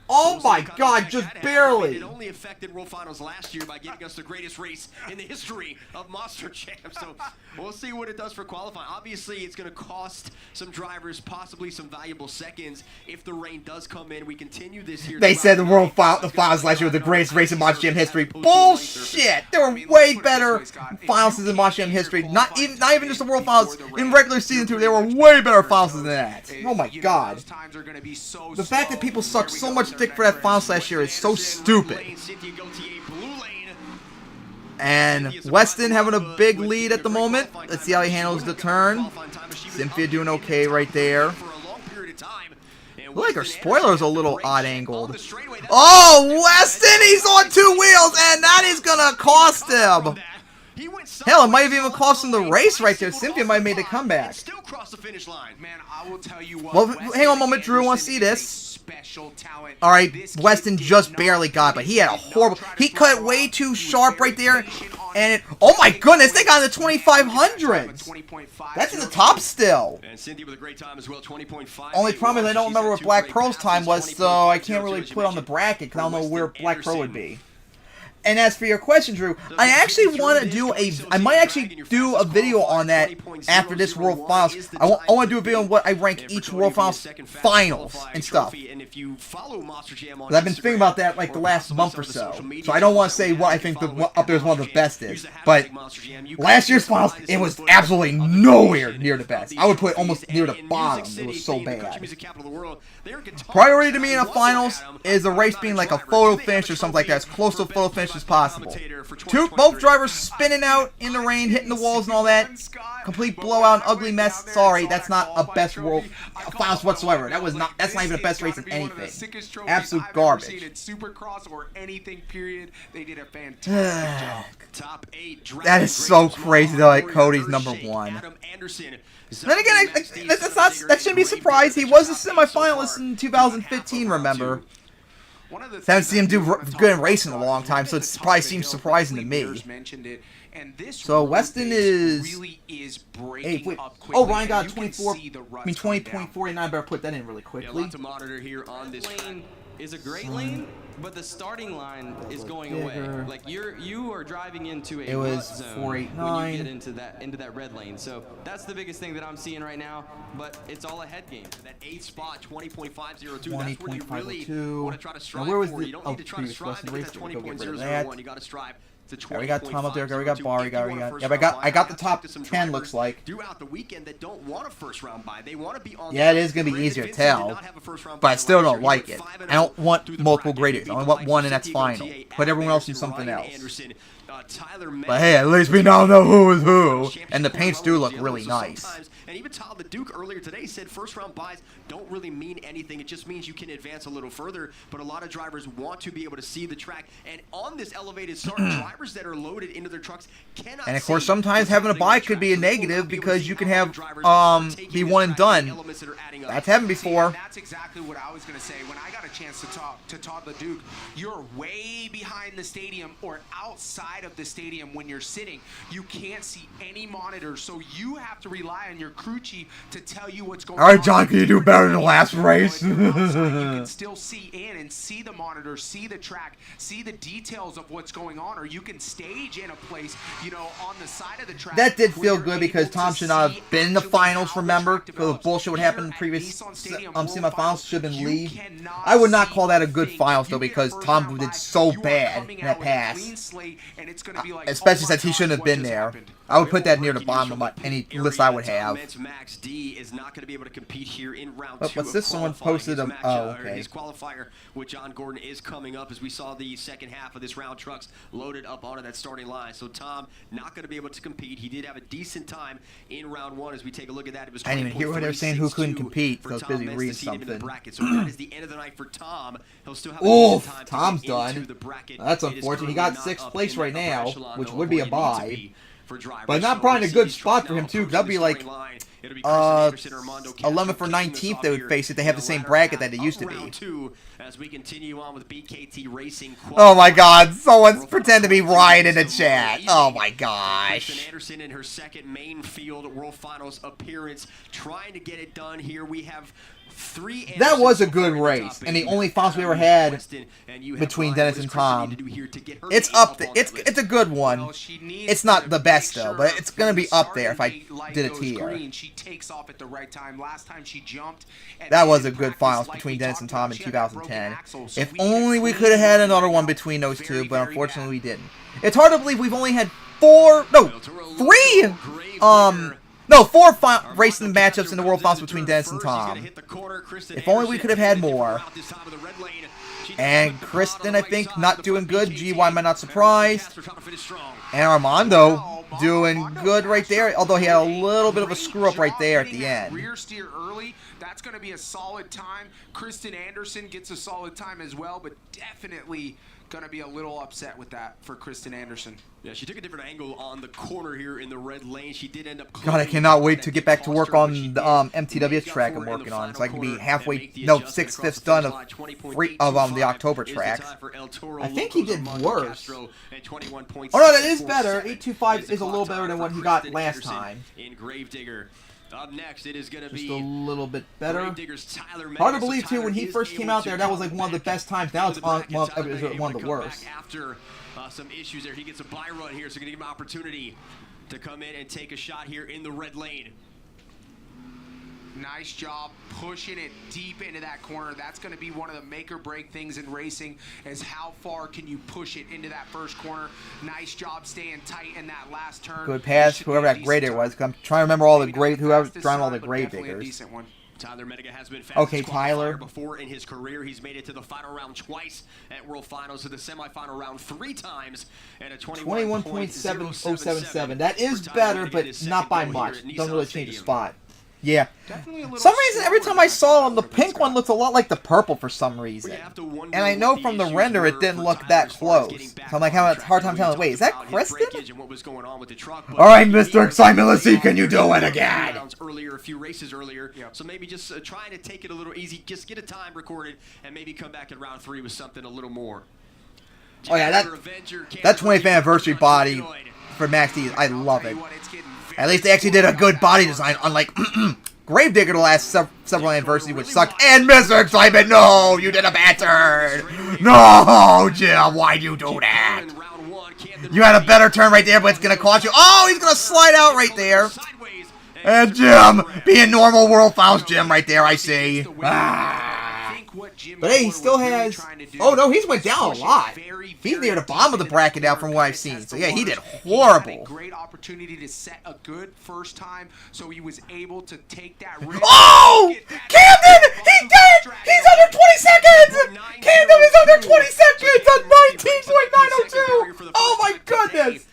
Oh my god, just barely. It only affected World Finals last year by giving us the greatest race in the history of Monster Jam. So we'll see what it does for qualifying. Obviously, it's going to cost some drivers possibly some valuable seconds. If the rain does come in, we continue this here. They said the finals last year was the greatest race in Monster Jam history. Bullshit! There were way better finals in Monster Jam history. Not even just the World Finals. In regular season 2, there were way better finals than that. Oh my god. The fact that people suck so much dick for that finals last year is so stupid. And Weston having a big lead at the moment. Let's see how he handles the turn. Cynthia doing okay right there. Look like her spoiler's a little odd angled. Oh, Weston, he's on 2 wheels, and that is gonna cost him. Hell, it might have even cost him the race right there. Cynthia might have made the comeback. Well, hang on a moment, Drew. I want to see this. Alright, Weston just barely got, but he had a horrible... He cut way too sharp right there. And oh my goodness, they got in the 2500s. That's in the top still. Only problem is I don't remember what Black Pearl's time was, so I can't really put on the bracket because I don't know where Black Pearl would be. And as for your question, Drew, I actually want to do I might actually do a video on that after this World Finals. I want to do a video on what I rank each World Finals and stuff. But I've been thinking about that like the last month or so. So I don't want to say what I think up there is one of the best is. But last year's Finals, it was absolutely nowhere near the best. I would put it almost near the bottom. It was so bad. Priority to me in a Finals is a race being like a photo finish or something like that. As close to a photo finish worse is possible. Both drivers spinning out in the rain, hitting the walls and all that. Complete blowout, and ugly mess. Sorry, that's not a best world finals whatsoever. That's not even a best race in anything. Absolute garbage. Supercross or anything, period. They did a fantastic job. Top 8 That is so crazy though. Like Cody's number 1. Then again, that shouldn't be a surprise. He was a semifinalist in 2015. Remember? Haven't seen him do good in racing in a long time, so it probably seems surprising to me. So Weston is 8. Wait. Oh, Ryan got 24. I mean 20.49. Better put that in really quickly. A lot to monitor here on this lane is a great lane, but the starting line is going away. Like you are driving into a rut zone 489 when you get into that red lane. So that's the biggest thing that I'm seeing right now. But it's all a head game. That 8th spot, 20.502. That's where you really 20.502. want to try to strive Where was for. the You don't need to try to strive to get that 20.001. You got to strive. Yeah, we got Tom up there. We got Bar. Yeah, but I got the top 10. Looks like throughout the weekend that don't want a first round bye. They want to be on. Yeah, it is gonna be easier to tell, but I still don't like it. I don't want multiple graders. I only want one, and that's final. Put everyone else in something else. But hey, at least we now know who is who, and the paints do look really nice. And even Tyler the Duke earlier today said first round buys don't really mean anything. It just means you can advance a little further. But a lot of drivers want to be able to see the track. And on this elevated start, drivers that are loaded into their trucks cannot. And of course, sometimes having a buy could be a negative because you can have be one and done. That's happened before. See, that's exactly what I was going to say. When I got a chance to talk to Todd the Duke, you're way behind the stadium or outside of the stadium when you're sitting. You can't see any monitors, so you have to rely on your crew chief to tell you what's going on. All right, John, can you do better than the last race? You can still see in and see the monitor, see the track, see the details of what's going on, or you can stage in a place, you know, on the side of the track. That did feel good because Tom should not have been in the finals, remember? For the bullshit what happened in the previous semifinals, should have been leave. I would not call that a good finals, though, because Tom did so bad in that pass. Especially since he shouldn't have been there. I would put that near the bottom of any list I would have. Max D is not going to be able to compete here in round 2. What's this? Someone posted a okay. His qualifier with John Gordon is coming up as we saw the second half of this round trucks loaded up onto that starting line. So Tom not going to be able to compete. He did have a decent time in round 1 as we take a look at that. It was I didn't even hear what they were saying. Who couldn't compete? So I was busy reading something. So that is the end of the night for Tom. He'll still have a Oof, time Tom's to done. into the bracket. That's unfortunate. He got 6th place right now, which would be a bye. But But not probably a good spot for him, too, because that'd be like 11th or 19th they would face if they have the same bracket that they used to be. As we continue on with BKT Racing. Oh my god, someone's pretend to be Ryan in the chat. Oh my gosh. Kristen Anderson in her second main field World Finals appearance, trying to get it done here. We have 3 That was a good race, and the only finals we ever had between Dennis and Tom. It's up there. It's a good one. It's not the best though, but it's gonna be up there if I did it here. She takes off at the right time. Last time she jumped. That was a good finals between Dennis and Tom in 2010. If only we could have had another one between those two, but unfortunately we didn't. It's hard to believe we've only had 4 racing matchups in the World Finals between Dennis and Tom. If only we could have had more. And Kristen, I think, not doing good. Gee, why am I not surprised? And Armando doing good right there, although he had a little bit of a screw-up right there at the end. Rear steer early, that's going to be a solid time. Kristen Anderson gets a solid time as well, but definitely going to be a little upset with that for Kristen Anderson. Yeah, she took a different angle on the corner here in the red lane. She did end up. God, I cannot wait to get back to work on the MTWS track I'm working on, so I can be halfway, no, 6/5 done of the October tracks. I think he did worse. Oh no, that is better. 825 is a little better than what he got last time. In Gravedigger. Up next, it is going to be just a little bit better. Hard Hard to believe too. When he first came out there, that was like one of the best times. Now it's one of the worst. After some issues there, he gets a bye run here, so going to give him an opportunity to come in and take a shot here in the red lane. Nice job pushing it deep into that corner. That's going to be one of the make or break things in racing, is how far can you push it into that first corner. Nice job staying tight in that last turn. Good pass, whoever that grader was. I'm trying to remember all the great, whoever's driving all the grave diggers. Tyler Mediga has been Okay, fastest Tyler. qualifier before in his career. He's made it to the final round twice at World Finals, to the semifinal round 3 times, and a 21.7077. That is for Tyler better, Mediga but in his not second by go here much. at Don't Nissan really change the Stadium. spot. Yeah. Definitely a little Some reason, every slower time I than saw him, the for Vince pink one Scott. looked a lot like the purple for some reason. We have to wonder And I know what from the issues render were it didn't for look Tyler that as far as close. getting back So I'm like on having a track. hard time We telling, talked wait, is that about his Kristen? breakage and what was going on with the truck, but All right, he Mr. was Excitement, let's see, really can you off do there it a few again? rounds earlier, a few races earlier. Yep. So maybe just trying to take it a little easy, just get a time recorded, and maybe come back in round 3 with something a little more. Oh yeah, that 20th anniversary body for Max D, I love it. At least they actually did a good body design, unlike Gravedigger the last several anniversary, which sucked. And Mr. Excitement, no, you did a bad turn. No, Jim, why'd you do that? You had a better turn right there, but it's going to cost you. Oh, he's going to slide out right there. And Jim, being normal world fouls Jim right there, I see. But hey, he still has... Oh, no, he's went down a lot. He's near the bottom of the bracket now from what I've seen. So, yeah, he did horrible. Great opportunity to set a good first time, so he was able to take that risk. Oh! Camden! He did! He's under 20 seconds! Camden is under 20 seconds at 19.902! Oh my goodness!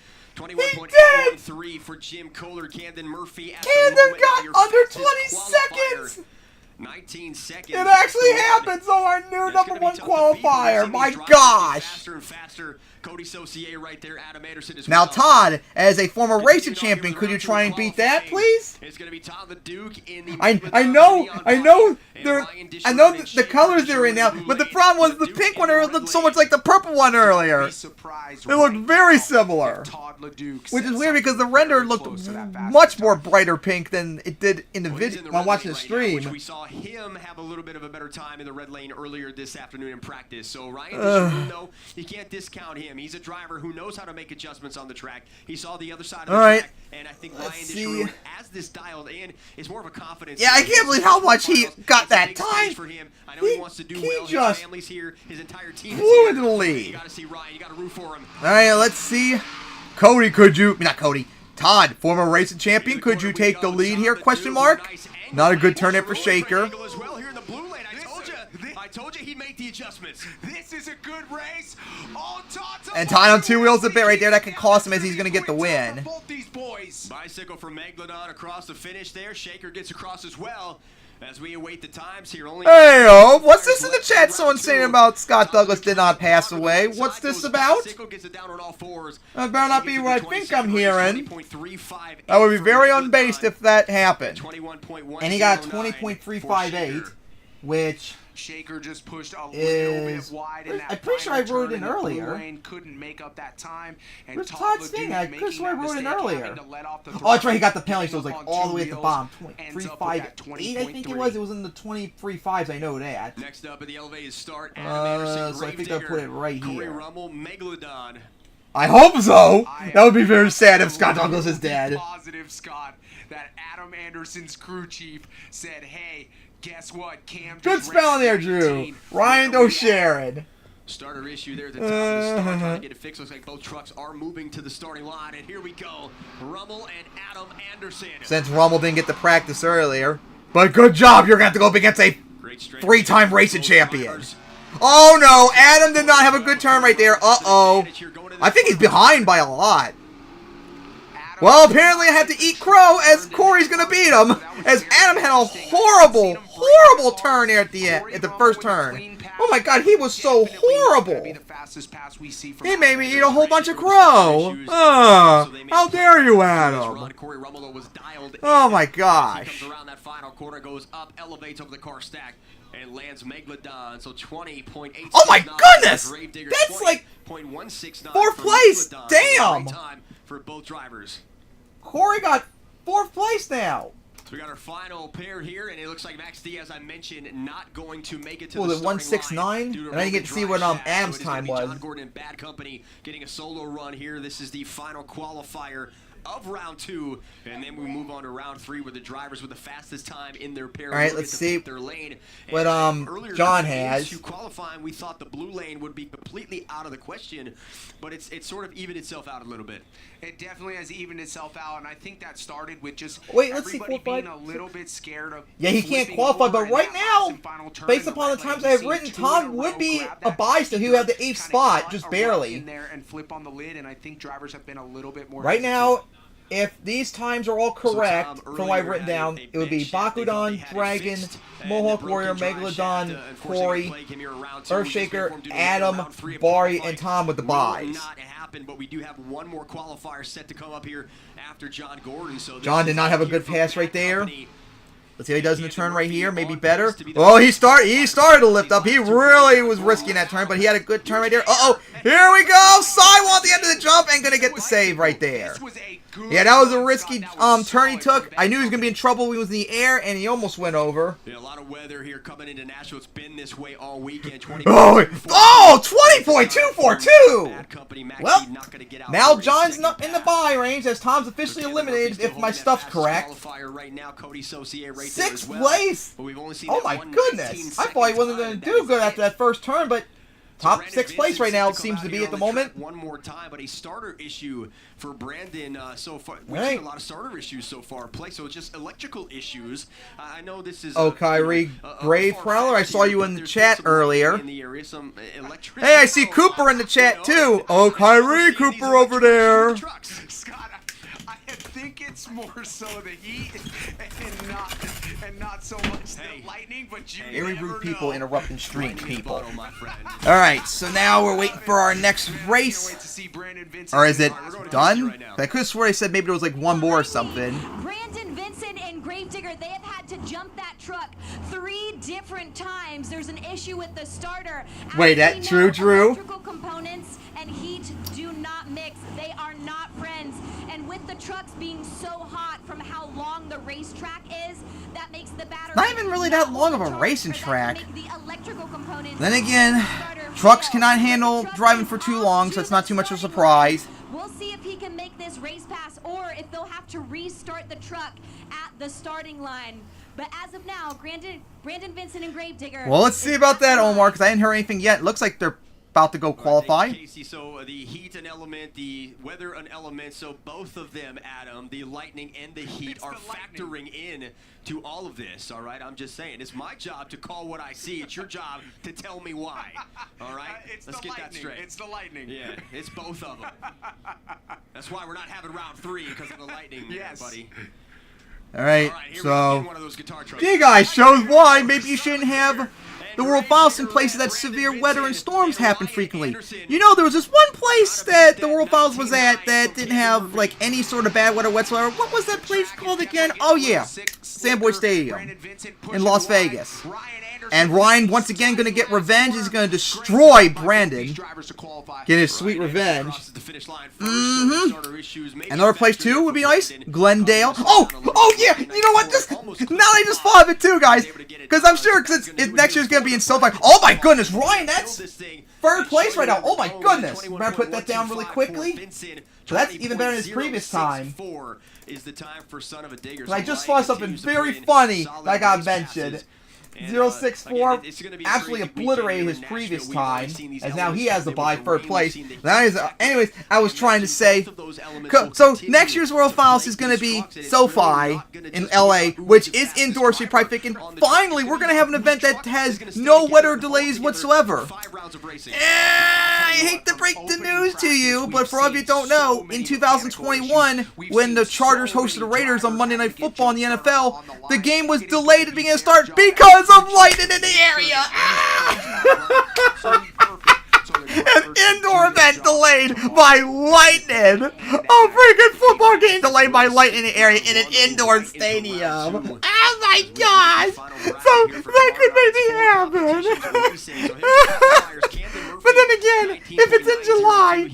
He did! For Jim Kohler, Camden Murphy. Camden got under 20 seconds! 19 seconds. It actually happens on our new #1 qualifier. My gosh! Faster and faster. Cody Saucier right there. Adam Anderson as Now, well. Todd, as a former racing champion, could you try and beat that, please? It's going to be Todd the Duke in the I know the colors they're in now, but the problem was the pink one looked so much like the purple one earlier. They look very similar. Which is weird because the render looked much more brighter pink than it did in the video when watching the stream. We saw him have a little bit of a better time in the red lane earlier this afternoon in practice. So Ryan Disharu, though, you can't discount him. He's a driver who knows how to make adjustments on the track. He saw the other side of the track, and I think Ryan Disharu, as this dialed in, is more of a confidence. Yeah, I can't believe how much he got that time. For him. I know he wants to do well. His just family's here. His entire team is flew here. into the lead. You got to see Ryan. You got to root for him. All right, let's see. Cody, could you... Not Cody. Todd, former racing champion, could you take the lead here? Question mark. Not a good turn in for Shaker. I told you he'd make the adjustments. This is a good race. And Todd on 2 wheels a bit right there. That could cost him as he's going to get the win. Both these boys. Bicycle for Megalodon across the finish there. Shaker gets across as well. As we await the times here, Hey, what's this in the chat? Someone saying about Scott Douglas did not pass away. What's this about? That better not be what I think I'm hearing. I would be very unbased if that happened. And he got 20.358, which Shaker just pushed a little bit is... wide in that I'm pretty sure I final wrote it in turn, and the earlier. lane couldn't make up that time. And Where's Todd Todd's Leduc thing? I making could swear I that wrote it in mistake, earlier. having to let off the Oh, that's right, he got the throttle, penalty, so it was like on all the two way at the wheels, bottom. ends up with that 3.58, I think it was. It was in the 23.5s, I know that. Next up at the elevated start, Adam Anderson, So I think I put it right Corey here. Rummel, Megalodon. I hope so! That would be very sad if Scott Douglas is dead. Positive, Scott, that Adam Anderson's crew chief said, hey, guess what? Cam Good just spelling there, ran Drew. 19. Ryan O'Sharon. Starter issue there at the top of the start, trying to get it fixed. Looks like both trucks are moving to the starting line, and here we go. Rummel and Adam Anderson. Since Rummel didn't get to practice earlier. But good job, you're going to have to go up against a three-time racing champion. Oh no, Adam did not have a good turn right there. Uh-oh. I think he's behind by a lot. Well, apparently I have to eat crow as Corey's going to beat him. As Adam had a horrible, horrible turn there at the first turn. Oh my god, he was so horrible. He made me eat a whole bunch of crow. How dare you, Adam. Oh my gosh. Around that final corner, goes up, elevates over the car stack, and lands Megalodon. So 20.8. Oh my goodness! That's like 0.169 fourth place. Damn. Time for both drivers. Corey got 4th place now. So we got our final pair here, and it looks like Max D, as I mentioned, not going to make it to What the was it, starting 169? line due to And I didn't get to see what broken Adam's drive shaft. So it is time gonna be was. John Gordon and Bad Company getting a solo run here. This is the final qualifier of round 2, and then we move on to round 3 with the drivers with the fastest time in their pair. All right, let's see what John has. To qualifying, we thought the blue lane would be completely out of the question, but it's sort of evened itself out a little bit. It definitely has evened itself out, and I think that started with just let's see, everybody 4, 5, being a little bit scared of. Yeah, he can't qualify, but right now, based upon the times I have written, Tom would be a bias to who had the 8th spot, just barely. In there and flip on the lid, and I think drivers have been a little bit more. Right now, if these times are all correct from what I've written down, it would be Bakudan, Dragon, Mohawk Warrior, Megalodon, Corey, Earthshaker, Adam, Bari, and Tom with the buys. But we do have one more qualifier set to come up here after John Gordon. So John did not have a good pass right there. Let's see how he does in the turn right here. Maybe better. Oh, he started to lift up. He really was risking that turn, but he had a good turn right there. Uh-oh. Here we go. Sidewall at the end of the jump and going to get the save right there. Yeah, that was a risky turn he took. I knew he was going to be in trouble when he was in the air, and he almost went over. Yeah, a lot of weather here coming into Nashville. It's been this way all weekend. 20.242! Well, now John's not in the buy range as Tom's officially eliminated if my stuff's correct. 6th place? Oh my goodness. I thought he wasn't going to do good after that first turn, but top 6th place right now it seems to be at the moment. One more time, but a starter issue for Brandon so far. We've seen a lot of starter issues so far play, so it's just electrical issues. I know this is. Oh, Kyrie, Brave Prowler, I saw you in the chat earlier. Hey, I see Cooper in the chat too. Oh, Kyrie, Cooper over there. Scott, I think it's more so the heat and not so much the lightning, but you very never rude people know. interrupting streams, people. All right, so now we're waiting for our next race. Or is it done? I could have sworn I said maybe there was like one more or something. Brandon Vincent and Gravedigger, they have had to jump that truck 3 different times. There's an issue with the starter. Wait, that true, Drew? Electrical components and heat do not mix. They are not friends. And with the trucks being so hot from how long the racetrack is, that makes the battery Not even really that long of a racing track. Then Then again, trucks cannot handle driving for too long, so it's not too much of a surprise. We'll see if he can make this race pass or if they'll have to restart the truck at the starting line. But as of now, Brandon Vincent and Gravedigger. Well, let's see about that, Omar, because I didn't hear anything yet. Looks like they're about to go qualify. Casey, so the heat an element, the weather an element, so both of them, Adam, the lightning and the heat are factoring in to all of this, all right? I'm just saying, it's my job to call what I see. It's your job to tell me why, all right? Let's get that straight. It's the lightning. Yeah, it's both of them. That's why we're not having round 3, because of the lightning, buddy. All right, here so we go, one of those guitar trucks. you guys shows why maybe you shouldn't have the World Finals in places that severe weather and storms happen frequently. You know, there was this one place that the World Finals was at that didn't have like any sort of bad weather whatsoever. What was that place called again? Oh yeah, Sandboy Stadium in Las Vegas. And Ryan, once again, going to get revenge. He's going to destroy Brandon. Get his sweet revenge. Another place, too, would be nice. Glendale. Oh, yeah. You know what? Now I just thought of it, too, guys. Because I'm sure next year's going to be in SoFi. Oh, my goodness. Ryan, that's 3rd place right now. Oh, my goodness. I'm going to put that down really quickly. So that's even better than his previous time. I just saw something very funny that I got mentioned. 064 absolutely obliterated his previous time, as now he has the bye 3rd place. Anyways, I was trying to say, so next year's World Finals is going to be SoFi in LA, which is indoor, so you're probably thinking, finally, we're going to have an event that has no weather delays whatsoever. I hate to break the news to you, but for all of you who don't know, in 2021, when the Chargers hosted the Raiders on Monday Night Football in the NFL, the game was delayed at the beginning of the start because of lightning in the area. An indoor event delayed by lightning. A freaking football game delayed by lightning in the area in an indoor stadium. Oh my gosh! So that could maybe happen. But then again, if it's in July,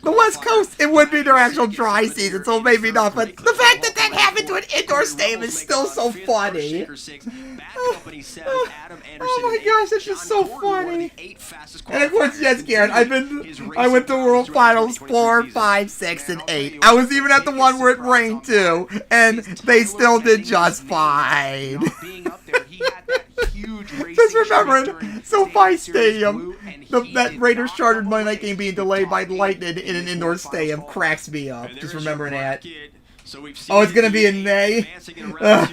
the West Coast, it would be their actual dry season, so maybe not. But the fact that that happened to an indoor stadium is still so funny. Oh my gosh, that's just so funny. And of course, yes, Garrett, I've been I went to World Finals 4, 5, 6, and 8. I was even at the one where it rained too, and they still did just fine. Just remembering SoFi Stadium, that Raiders Chargers Monday Night game being delayed by lightning in an indoor stadium cracks me up. Just remembering that. Oh, it's gonna be in May. Well,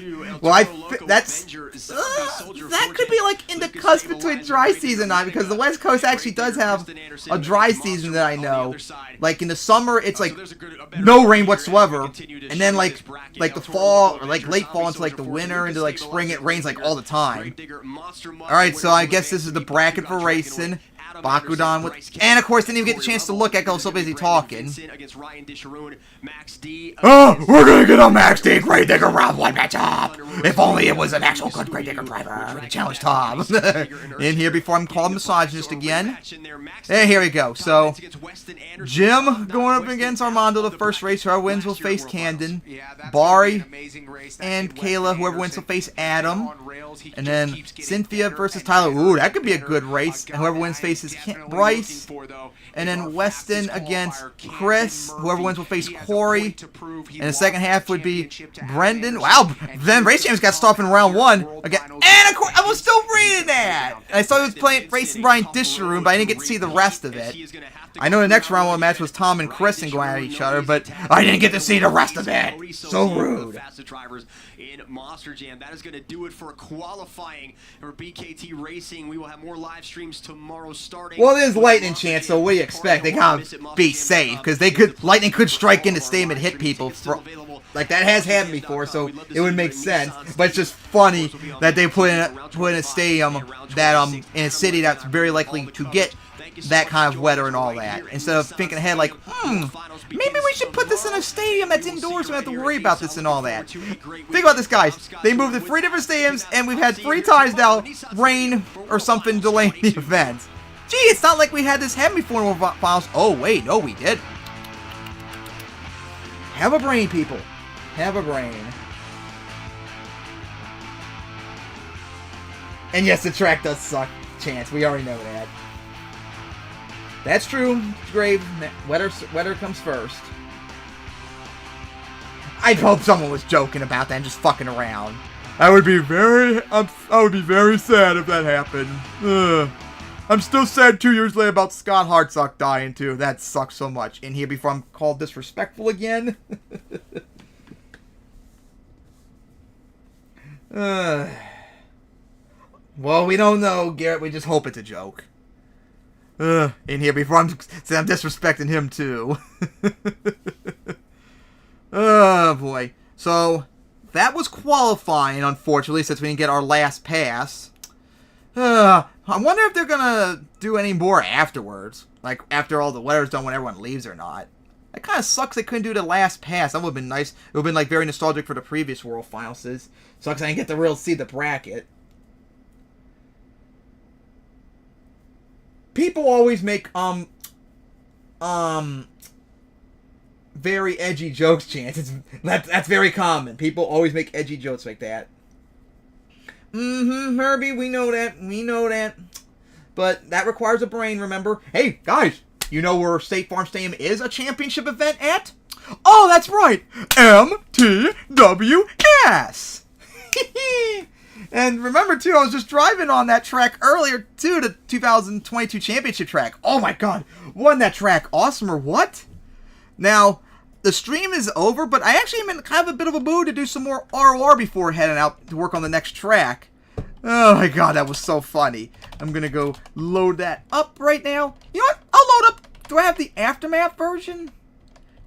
that could be like in the cusp between dry season now, because the West Coast actually does have a dry season that I know. Like in the summer, it's like no rain whatsoever, and then like the fall or like late fall into like the winter into like spring, it rains like all the time. All right, so I guess this is the bracket for racing. Bakudan with, and of course didn't even get the chance to look at because I was so busy talking. Oh, we're gonna get a Max D Grave Digger round 1 matchup. If only it was an actual good Grave Digger driver to challenge Tom. In here before I'm called misogynist again. And here we go. So Jim going up against Armando, the first race. Whoever wins will face Camden. Bari and Kayla, whoever wins will face Adam. And then Cynthia versus Tyler. Ooh, that could be a good race. And whoever wins faces Bryce. And then Weston against Chris. Whoever wins will face Corey. And the second half would be Brendan. Wow, then Race James got stopped in round 1 again. And of course, I was still reading that. I saw he was playing racing Brian Disharoon, but I didn't get to see the rest of it. I know the next round 1 match was Tom and Kristen going at each other, but I didn't get to see the rest of it. So rude. In Monster Jam. That is going to do it for qualifying for BKT Racing. We will have more live streams tomorrow starting. Well, there's lightning chance, so what do you expect? They gotta be safe, because lightning could strike into stadium and hit people. Like that has happened before, so it would make sense. But it's just funny that they put in a stadium that in a city that's very likely to get that kind of weather and all that, instead of thinking ahead like, maybe we should put this in a stadium that's indoors so we don't have to worry about this and all that. Think about this, guys. They moved to 3 different stadiums, and we've had 3 times now rain or something delaying the event. Gee, it's not like we had this happen before in World Finals. Oh, wait, no, we did. Have a brain, people. Have a brain. And yes, the track does suck. Chance, we already know that. That's true, Grave. Weather comes first. I hope someone was joking about that and just fucking around. I would be very sad if that happened. Ugh. I'm still sad 2 years later about Scott Hartsock dying too. That sucks so much. In here before I'm called disrespectful again. Well, we don't know, Garrett. We just hope it's a joke. In here before I'm disrespecting him too. Oh boy. So that was qualifying, unfortunately, since we didn't get our last pass. I wonder if they're gonna do any more afterwards, like after all the weather's done when everyone leaves or not. That kind of sucks they couldn't do the last pass. That would have been nice. It would have been like very nostalgic for the previous World Finals. Sucks I didn't get to really see the bracket. People always make very edgy jokes, Chance. That's very common. People always make edgy jokes like that. Herbie, we know that. We know that. But that requires a brain, remember? Hey, guys, you know where State Farm Stadium is a championship event at? Oh, that's right. MTWS. And remember, too, I was just driving on that track earlier, too, the 2022 championship track. Oh, my God. Wasn't that track awesome or what? Now, the stream is over, but I actually am in kind of a bit of a mood to do some more ROR before heading out to work on the next track. Oh, my God, that was so funny. I'm going to go load that up right now. You know what? I'll load up. Do I have the Aftermath version?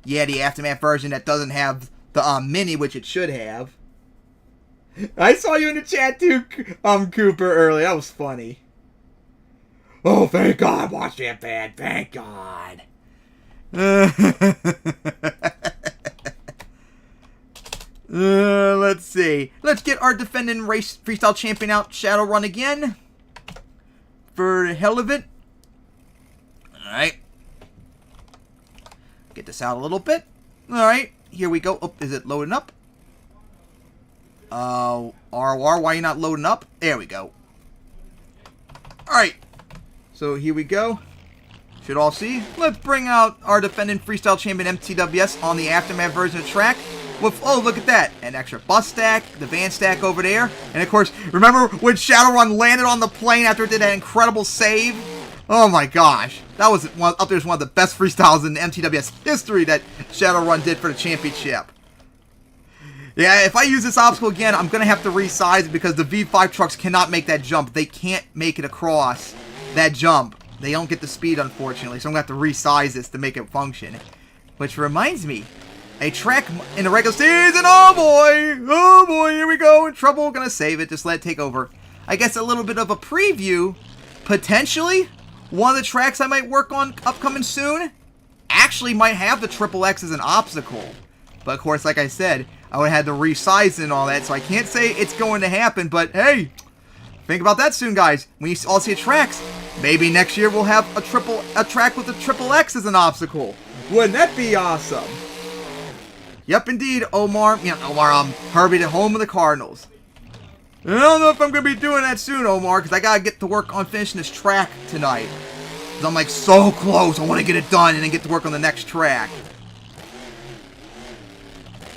Yeah, the Aftermath version that doesn't have the mini, which it should have. I saw you in the chat too, Cooper, earlier. That was funny. Oh, thank God, watch that bad. Thank God. Let's see. Let's get our defending race freestyle champion out, Shadowrun again. For the hell of it. Alright. Get this out a little bit. Alright, here we go. Oh, is it loading up? ROR, why are you not loading up? There we go. Alright. So here we go. should all see. Let's bring out our defending freestyle champion MTWS on the Aftermath version of the track. With, oh, look at that, an extra bus stack, the van stack over there. And of course, remember when Shadowrun landed on the plane after it did that incredible save? Oh my gosh, that was up there as one of the best freestyles in MTWS history that Shadowrun did for the championship. Yeah, if I use this obstacle again, I'm going to have to resize it because the V5 trucks cannot make that jump. They can't make it across that jump. They don't get the speed, unfortunately, so I'm going to have to resize this to make it function. Which reminds me, a track in the regular season, oh boy, here we go, in trouble, going to save it, just let it take over. I guess a little bit of a preview, potentially, one of the tracks I might work on upcoming soon actually might have the Triple X as an obstacle. But of course, like I said, I would have had to resize and all that, so I can't say it's going to happen, but hey, think about that soon, guys. When you all see tracks, maybe next year we'll have a track with the Triple X as an obstacle. Wouldn't that be awesome? Yep, indeed, Herbie, the home of the Cardinals. I don't know if I'm going to be doing that soon, Omar, because I got to get to work on finishing this track tonight. Because I'm like so close, I want to get it done and then get to work on the next track.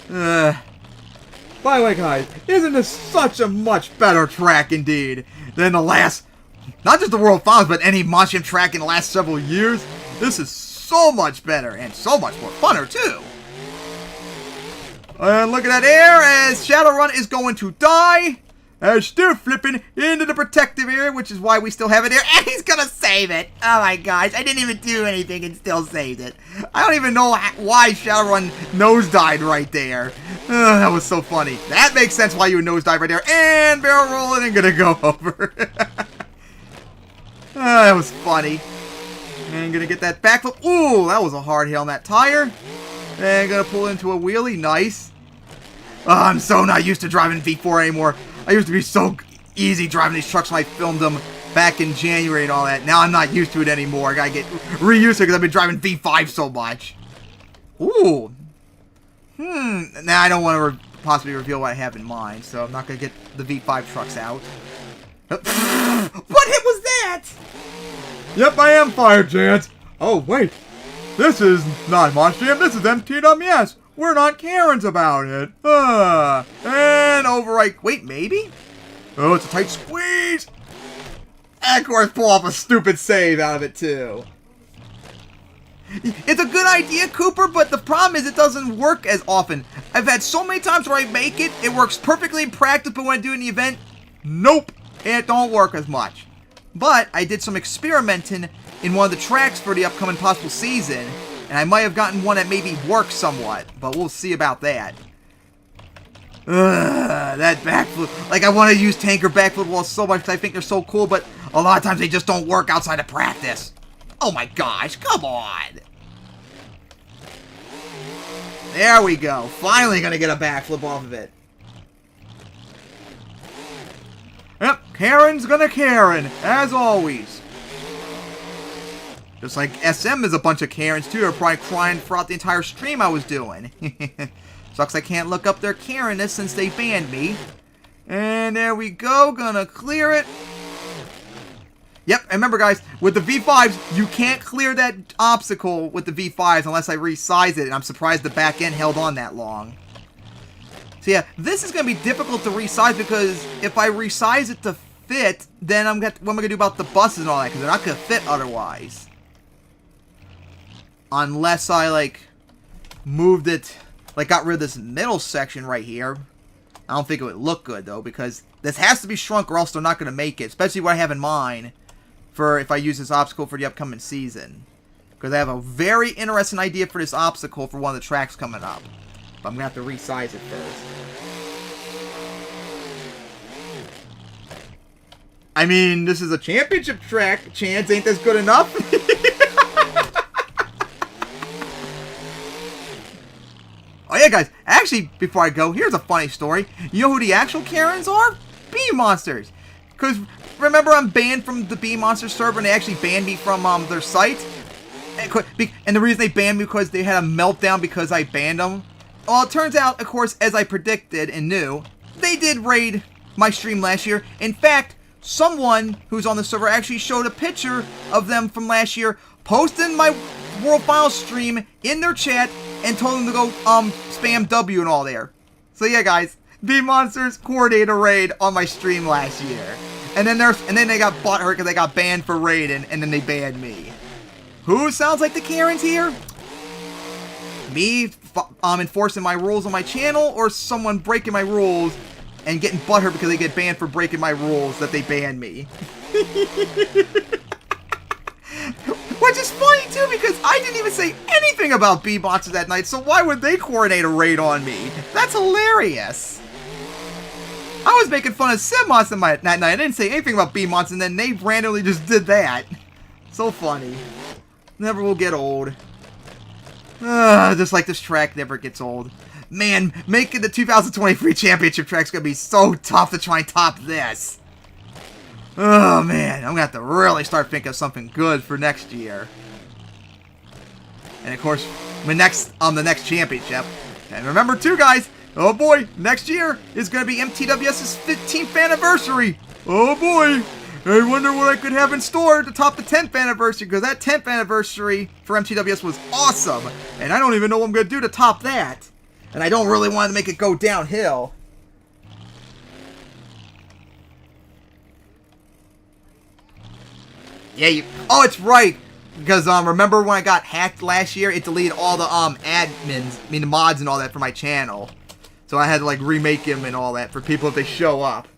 By the way, guys, isn't this such a much better track indeed than the last, not just the World Finals, but any Monster Jam track in the last several years? This is so much better and so much more funner too. And look at that air as Shadowrun is going to die. As still flipping into the protective area, which is why we still have it here. And he's gonna save it. Oh my gosh, I didn't even do anything and still saved it. I don't even know why Shadowrun nosedived right there. That was so funny. That makes sense why you would nosedive right there. And barrel rolling and gonna go over. That was funny. And gonna get that backflip. Ooh, that was a hard hit on that tire. And gonna pull into a wheelie. Nice. Oh, I'm so not used to driving V4 anymore. I used to be so easy driving these trucks when I filmed them back in January and all that. Now I'm not used to it anymore. I gotta get reused to it because I've been driving V5 so much. Ooh. Now I don't want to possibly reveal what I have in mind, so I'm not gonna get the V5 trucks out. What hit was that? Yep, I am Fire Chance. Oh, wait. This is not Monster Jam. This is MTWS. We're not Karens about it. And overwrite. Wait, maybe? Oh, it's a tight squeeze. And of course, pull off a stupid save out of it, too. It's a good idea, Cooper, but the problem is it doesn't work as often. I've had so many times where I make it, it works perfectly in practice, but when I do it in the event, nope, it don't work as much. But I did some experimenting in one of the tracks for the upcoming possible season, and I might have gotten one that maybe works somewhat, but we'll see about that. That backflip. Like, I want to use tanker backflip walls so much because I think they're so cool, but a lot of times they just don't work outside of practice. Oh my gosh, come on. There we go. Finally gonna get a backflip off of it. Yep, Karen's gonna Karen, as always. Just like SM is a bunch of Karens too, are probably crying throughout the entire stream I was doing. Sucks I can't look up their Karenness since they banned me. And there we go, gonna clear it. Yep, and remember guys, with the V5s, you can't clear that obstacle with the V5s unless I resize it, and I'm surprised the back end held on that long. So yeah, this is going to be difficult to resize because if I resize it to fit, then what am I going to do about the buses and all that? Because they're not going to fit otherwise. Unless I, like, moved it, like, got rid of this middle section right here. I don't think it would look good, though, because this has to be shrunk or else they're not going to make it. Especially what I have in mind for if I use this obstacle for the upcoming season. Because I have a very interesting idea for this obstacle for one of the tracks coming up. But I'm going to have to resize it first. I mean, this is a championship track. Chance, ain't this good enough? Oh yeah, guys. Actually, before I go, here's a funny story. You know who the actual Karens are? Bee Monsters. Because, remember, I'm banned from the Bee Monster server, and they actually banned me from their site? And the reason they banned me because they had a meltdown because I banned them. Well, it turns out, of course, as I predicted and knew, they did raid my stream last year. In fact, someone who's on the server actually showed a picture of them from last year posting my World Finals stream in their chat and told them to go spam W and all there. So yeah, guys, B-Monsters coordinated a raid on my stream last year. And then they got butthurt because they got banned for raiding, and then they banned me. Who sounds like the Karens here? Me enforcing my rules on my channel, or someone breaking my rules and getting butthurt because they get banned for breaking my rules that they banned me? Which is funny too, because I didn't even say anything about B-Monsters that night, so why would they coordinate a raid on me? That's hilarious. I was making fun of Sim Monster that night. I didn't say anything about B-Monsters, and then they randomly just did that. So funny. Never will get old. Just like this track never gets old. Man, making the 2023 championship track's gonna be so tough to try and top this. Oh man, I'm gonna have to really start thinking of something good for next year. And of course, the next championship. And remember too, guys, oh boy, next year is gonna be MTWS's 15th anniversary. Oh boy, I wonder what I could have in store to top the 10th anniversary, because that 10th anniversary for MTWS was awesome. And I don't even know what I'm gonna do to top that. And I don't really want to make it go downhill. Yeah, oh, it's right. Because, remember when I got hacked last year? It deleted all the, admins, I mean, the mods and all that for my channel. So I had to, like, remake them and all that for people if they show up.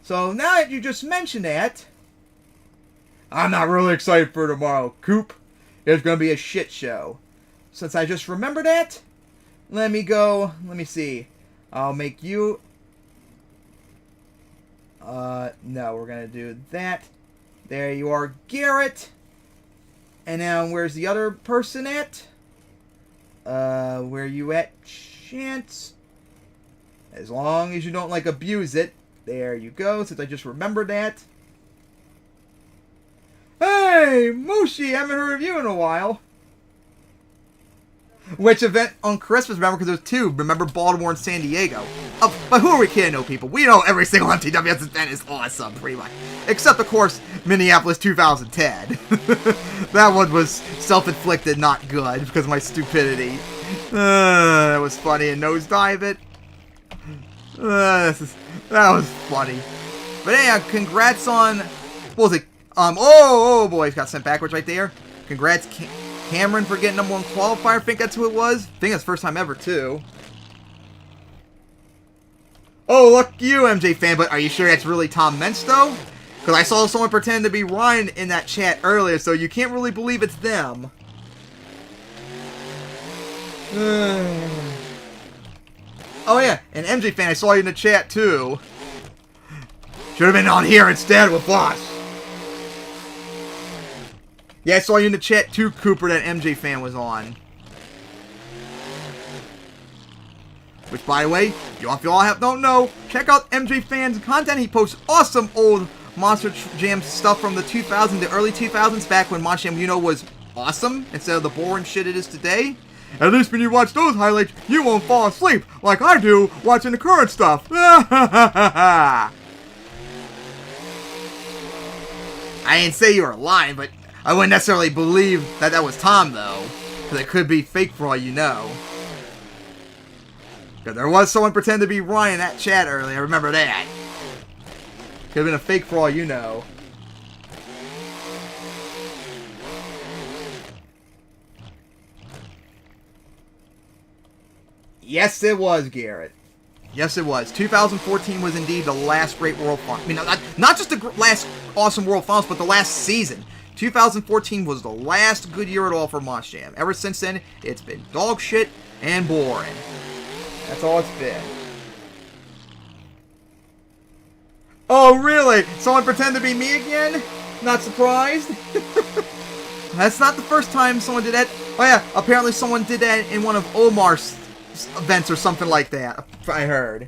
So, now that you just mentioned that, I'm not really excited for tomorrow, Coop. It's gonna be a shit show. Since I just remembered that, let me see. I'll make you... no, we're gonna do that. There you are, Garrett. And now, where's the other person at? Where you at, Chance? As long as you don't, like, abuse it. There you go, since I just remembered that. Hey, Mushi, I haven't heard of you in a while. Which event on Christmas, remember, because there's two. Remember Baltimore and San Diego. Oh, but who are we kidding, though, people? We know every single MTWS event is awesome, pretty much. Except, of course, Minneapolis 2010. That one was self-inflicted, not good, because of my stupidity. That was funny, and nosedive it. That was funny. But yeah, congrats on... What was it? Oh boy, it got sent backwards right there. Congrats, Cameron, for getting #1 qualifier. I think that's who it was. I think that's first time ever, too. Oh, look you, MJ fan, but are you sure that's really Tom Mentz, though? Because I saw someone pretend to be Ryan in that chat earlier, so you can't really believe it's them. Oh, yeah, and MJ fan, I saw you in the chat, too. Should have been on here instead with Boss. Yeah, I saw you in the chat too, Cooper, that MJ fan was on. Which, by the way, if you all don't know, check out MJ fan's content. He posts awesome old Monster Jam stuff from the 2000s, the early 2000s, back when Monster Jam, you know, was awesome instead of the boring shit it is today. At least when you watch those highlights, you won't fall asleep like I do watching the current stuff. I didn't say you were lying, but I wouldn't necessarily believe that that was Tom, though. Because it could be fake for all you know. Because there was someone pretending to be Ryan in that chat earlier, I remember that. Could have been a fake for all you know. Yes, it was, Garrett. Yes, it was. 2014 was indeed the last great World Finals. I mean, not just the last awesome World Finals, but the last season. 2014 was the last good year at all for Monster Jam. Ever since then, it's been dog shit and boring. That's all it's been. Oh, really? Someone pretend to be me again? Not surprised? That's not the first time someone did that. Oh yeah, apparently someone did that in one of Omar's events or something like that, I heard.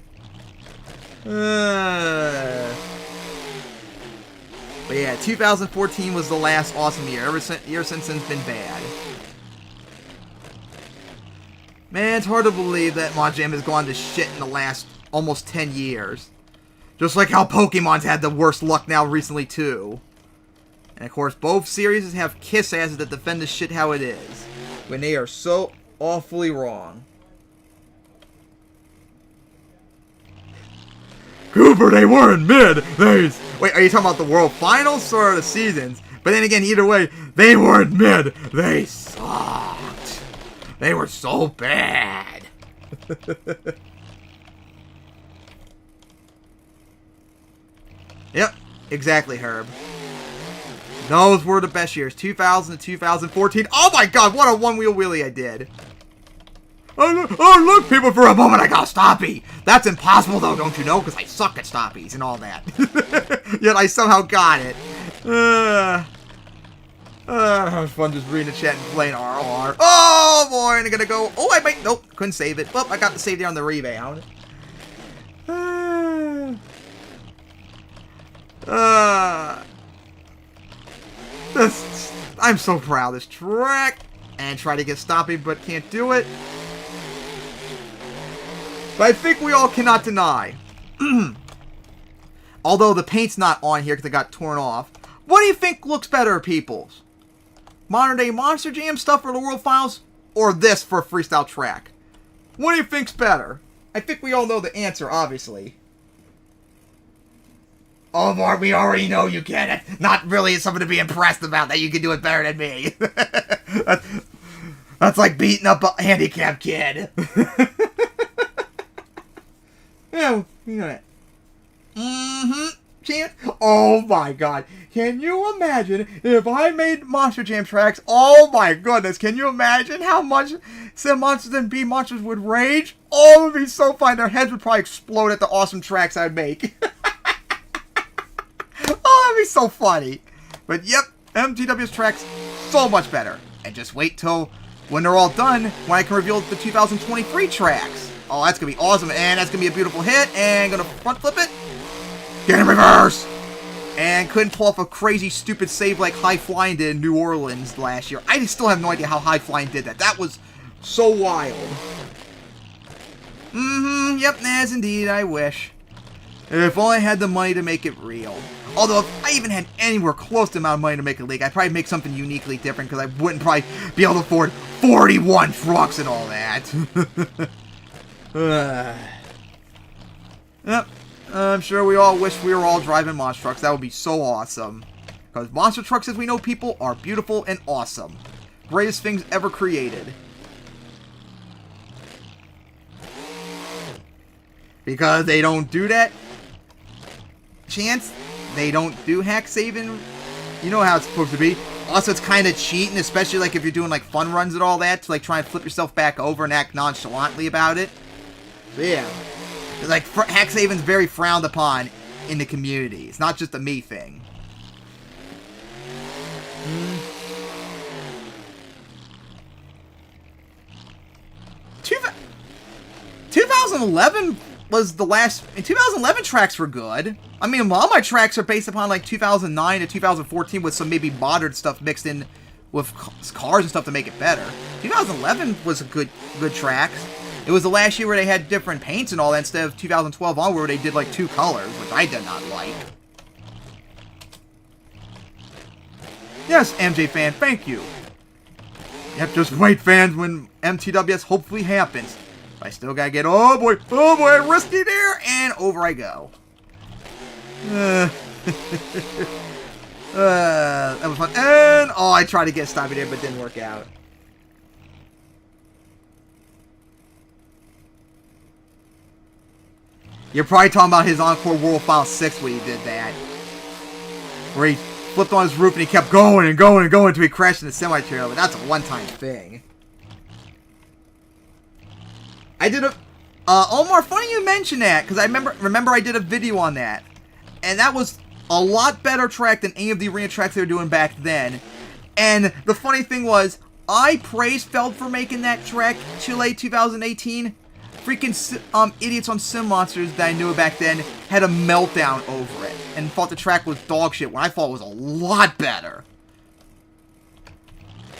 But yeah, 2014 was the last awesome year. Ever since it's been bad. Man, it's hard to believe that Monster Jam has gone to shit in the last almost 10 years. Just like how Pokemon's had the worst luck now recently, too. And of course, both series have kiss asses that defend the shit how it is. When they are so awfully wrong. Cooper, they weren't mid. Wait, are you talking about the World Finals or the seasons? But then again, either way, they weren't mid. They sucked. They were so bad. Yep, exactly, Herb. Those were the best years, 2000 to 2014. Oh my god, what a one-wheel wheelie I did. Oh, look, people, for a moment I got stoppy. That's impossible, though, don't you know? Because I suck at stoppies and all that. Yet I somehow got it. It was fun just reading the chat and playing RR. Oh, boy, and I'm gonna go. Oh, I might. Nope, couldn't save it. Well, I got the save there on the rebound. I'm so proud of this track. And try to get stoppy, but can't do it. But I think we all cannot deny. Although the paint's not on here because it got torn off. What do you think looks better, peoples? Modern day Monster Jam stuff for the World Finals? Or this for a freestyle track? What do you think's better? I think we all know the answer, obviously. Oh, Mark, we already know you can. It. Not really something to be impressed about that you can do it better than me. That's like beating up a handicapped kid. Yeah, you know that. Chance? Oh my god. Can you imagine if I made Monster Jam tracks? Oh my goodness. Can you imagine how much Sim Monsters and B Monsters would rage? Oh, it would be so fun. Their heads would probably explode at the awesome tracks I'd make. Oh, that'd be so funny. But yep, MTW's tracks so much better. And just wait till when they're all done, when I can reveal the 2023 tracks. Oh, that's going to be awesome. And that's going to be a beautiful hit. And going to front flip it. Get in reverse. And couldn't pull off a crazy, stupid save like High Flying did in New Orleans last year. I still have no idea how High Flying did that. That was so wild. Yep, as indeed, I wish. If only I had the money to make it real. Although, if I even had anywhere close to the amount of money to make a league, I'd probably make something uniquely different because I wouldn't probably be able to afford 41 trucks and all that. Yep, I'm sure we all wish we were all driving monster trucks. That would be so awesome. Because monster trucks, as we know, people, are beautiful and awesome. Greatest things ever created. Because they don't do that. Chance, they don't do hack saving. You know how it's supposed to be. Also, it's kind of cheating, especially like if you're doing like fun runs and all that, to like try and flip yourself back over and act nonchalantly about it. So yeah, like hack saving's very frowned upon in the community. It's not just a me thing. 2011 was the last. In 2011, tracks were good. I mean, all my tracks are based upon like 2009 to 2014 with some maybe modern stuff mixed in with cars and stuff to make it better. 2011 was a good tracks. It was the last year where they had different paints and all that instead of 2012 on where they did like 2 colors, which I did not like. Yes, MJ fan, thank you. Yep, just wait, fans, when MTWS hopefully happens. I still gotta get, oh boy, risky there, and over I go. That was fun. And, oh, I tried to get stoppy there, but didn't work out. You're probably talking about his Encore World Final 6 when he did that. Where he flipped on his roof and he kept going and going and going until he crashed in the semi-trailer, but that's a one-time thing. I did a... Omar, funny you mentioned that, because I remember I did a video on that. And that was a lot better track than any of the arena tracks they were doing back then. And the funny thing was, I praised Feld for making that track Chile 2018. Freaking idiots on Sim Monsters that I knew back then had a meltdown over it. And thought the track was dog shit when I thought it was a lot better.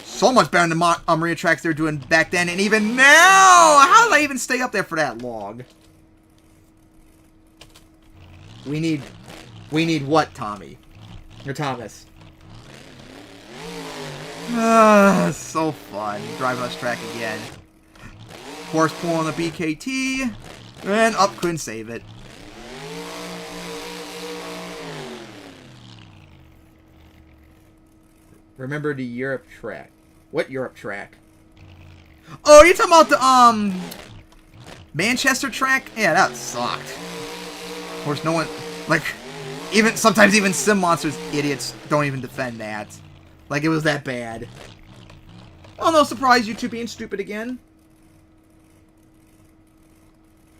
So much better than the arena tracks they were doing back then. And even now, how did I even stay up there for that long? We need what, Tommy? Or Thomas? So fun driving on this track again. Horse pull on the BKT, and up, couldn't save it. Remember the Europe track. What Europe track? Oh, you're talking about the, Manchester track? Yeah, that sucked. Of course, no one, like, sometimes even Sim Monsters idiots don't even defend that. Like, it was that bad. Oh, no surprise, you two being stupid again.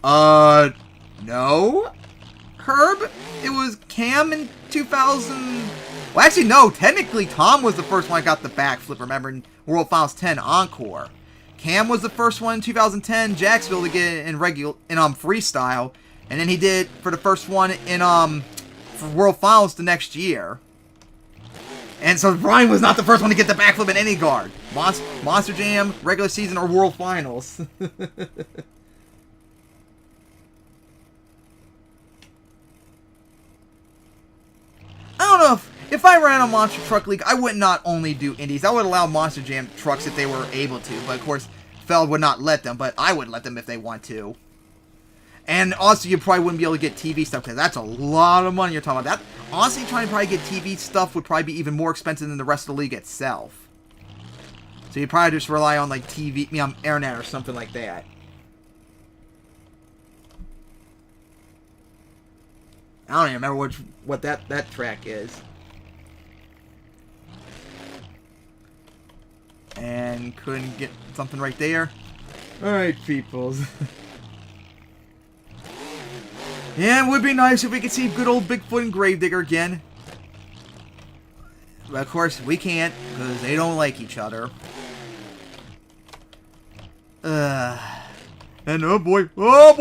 No. Herb? It was Cam in 2000... Well, actually, no. Technically, Tom was the first one that got the backflip, remember, in World Finals 10 Encore. Cam was the first one in 2010 Jacksonville to get it in freestyle. And then he did for the first one in for World Finals the next year. And so Brian was not the first one to get the backflip in any guard. Monster Jam, regular season, or World Finals. I don't know if I ran a Monster Truck League, I would not only do indies. I would allow Monster Jam trucks if they were able to. But of course, Feld would not let them. But I would let them if they want to. And also, you probably wouldn't be able to get TV stuff because that's a lot of money you're talking about. That honestly, trying to probably get TV stuff would probably be even more expensive than the rest of the league itself. So you'd probably just rely on like TV, Airnet or something like that. I don't even remember what that track is. And couldn't get something right there. Alright, peoples. Yeah, it would be nice if we could see good old Bigfoot and Gravedigger again. But of course, we can't, because they don't like each other. And oh boy. What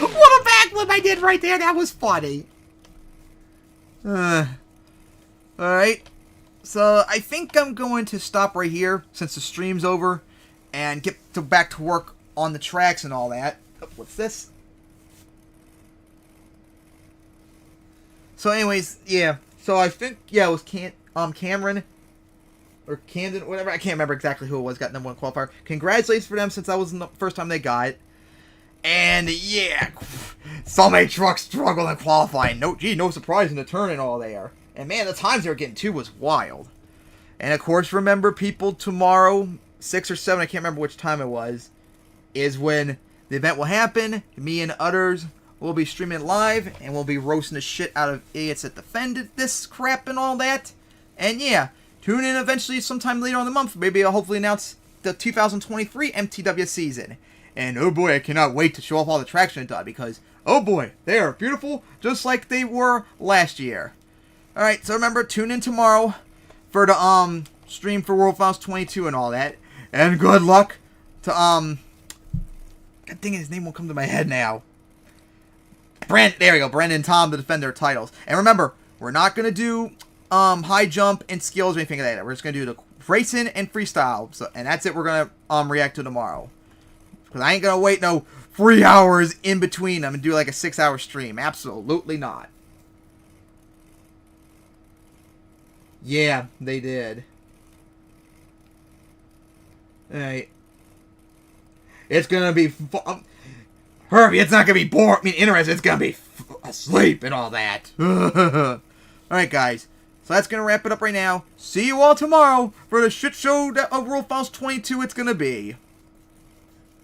a backflip I did right there. That was funny. Alright. So, I think I'm going to stop right here, since the stream's over, and get back to work on the tracks and all that. Oh, what's this? So anyways, yeah. So I think, yeah, it was Cameron, or Camden, whatever. I can't remember exactly who it was, got #1 qualifier. Congratulations for them, since that was the first time they got it. And yeah, so many trucks struggled in qualifying. No surprise in the turn and all there. And man, the times they were getting to was wild. And of course, remember, people, tomorrow, 6 or 7, I can't remember which time it was, is when the event will happen. Me and others will be streaming live, and we'll be roasting the shit out of idiots that defended this crap and all that. And yeah, tune in eventually sometime later on the month. Maybe I'll hopefully announce the 2023 MTW season. And oh boy, I cannot wait to show off all the traction I've done, because oh boy, they are beautiful, just like they were last year. Alright, so remember, tune in tomorrow for the stream for World Finals 22 and all that. And good luck to God dang it, his name won't come to my head now. There we go, Brandon and Tom to defend their titles. And remember, we're not gonna do high jump and skills or anything like that. We're just gonna do the racing and freestyle. So, and that's it. We're gonna react to tomorrow. Because I ain't gonna wait no 3 hours in between them and do like a 6-hour stream. Absolutely not. Yeah, they did. Alright. It's gonna be Herbie, it's not gonna be boring. I mean, interesting. It's gonna be asleep and all that. Alright, guys. So that's gonna wrap it up right now. See you all tomorrow for the shit show that of World Finals 22 it's gonna be.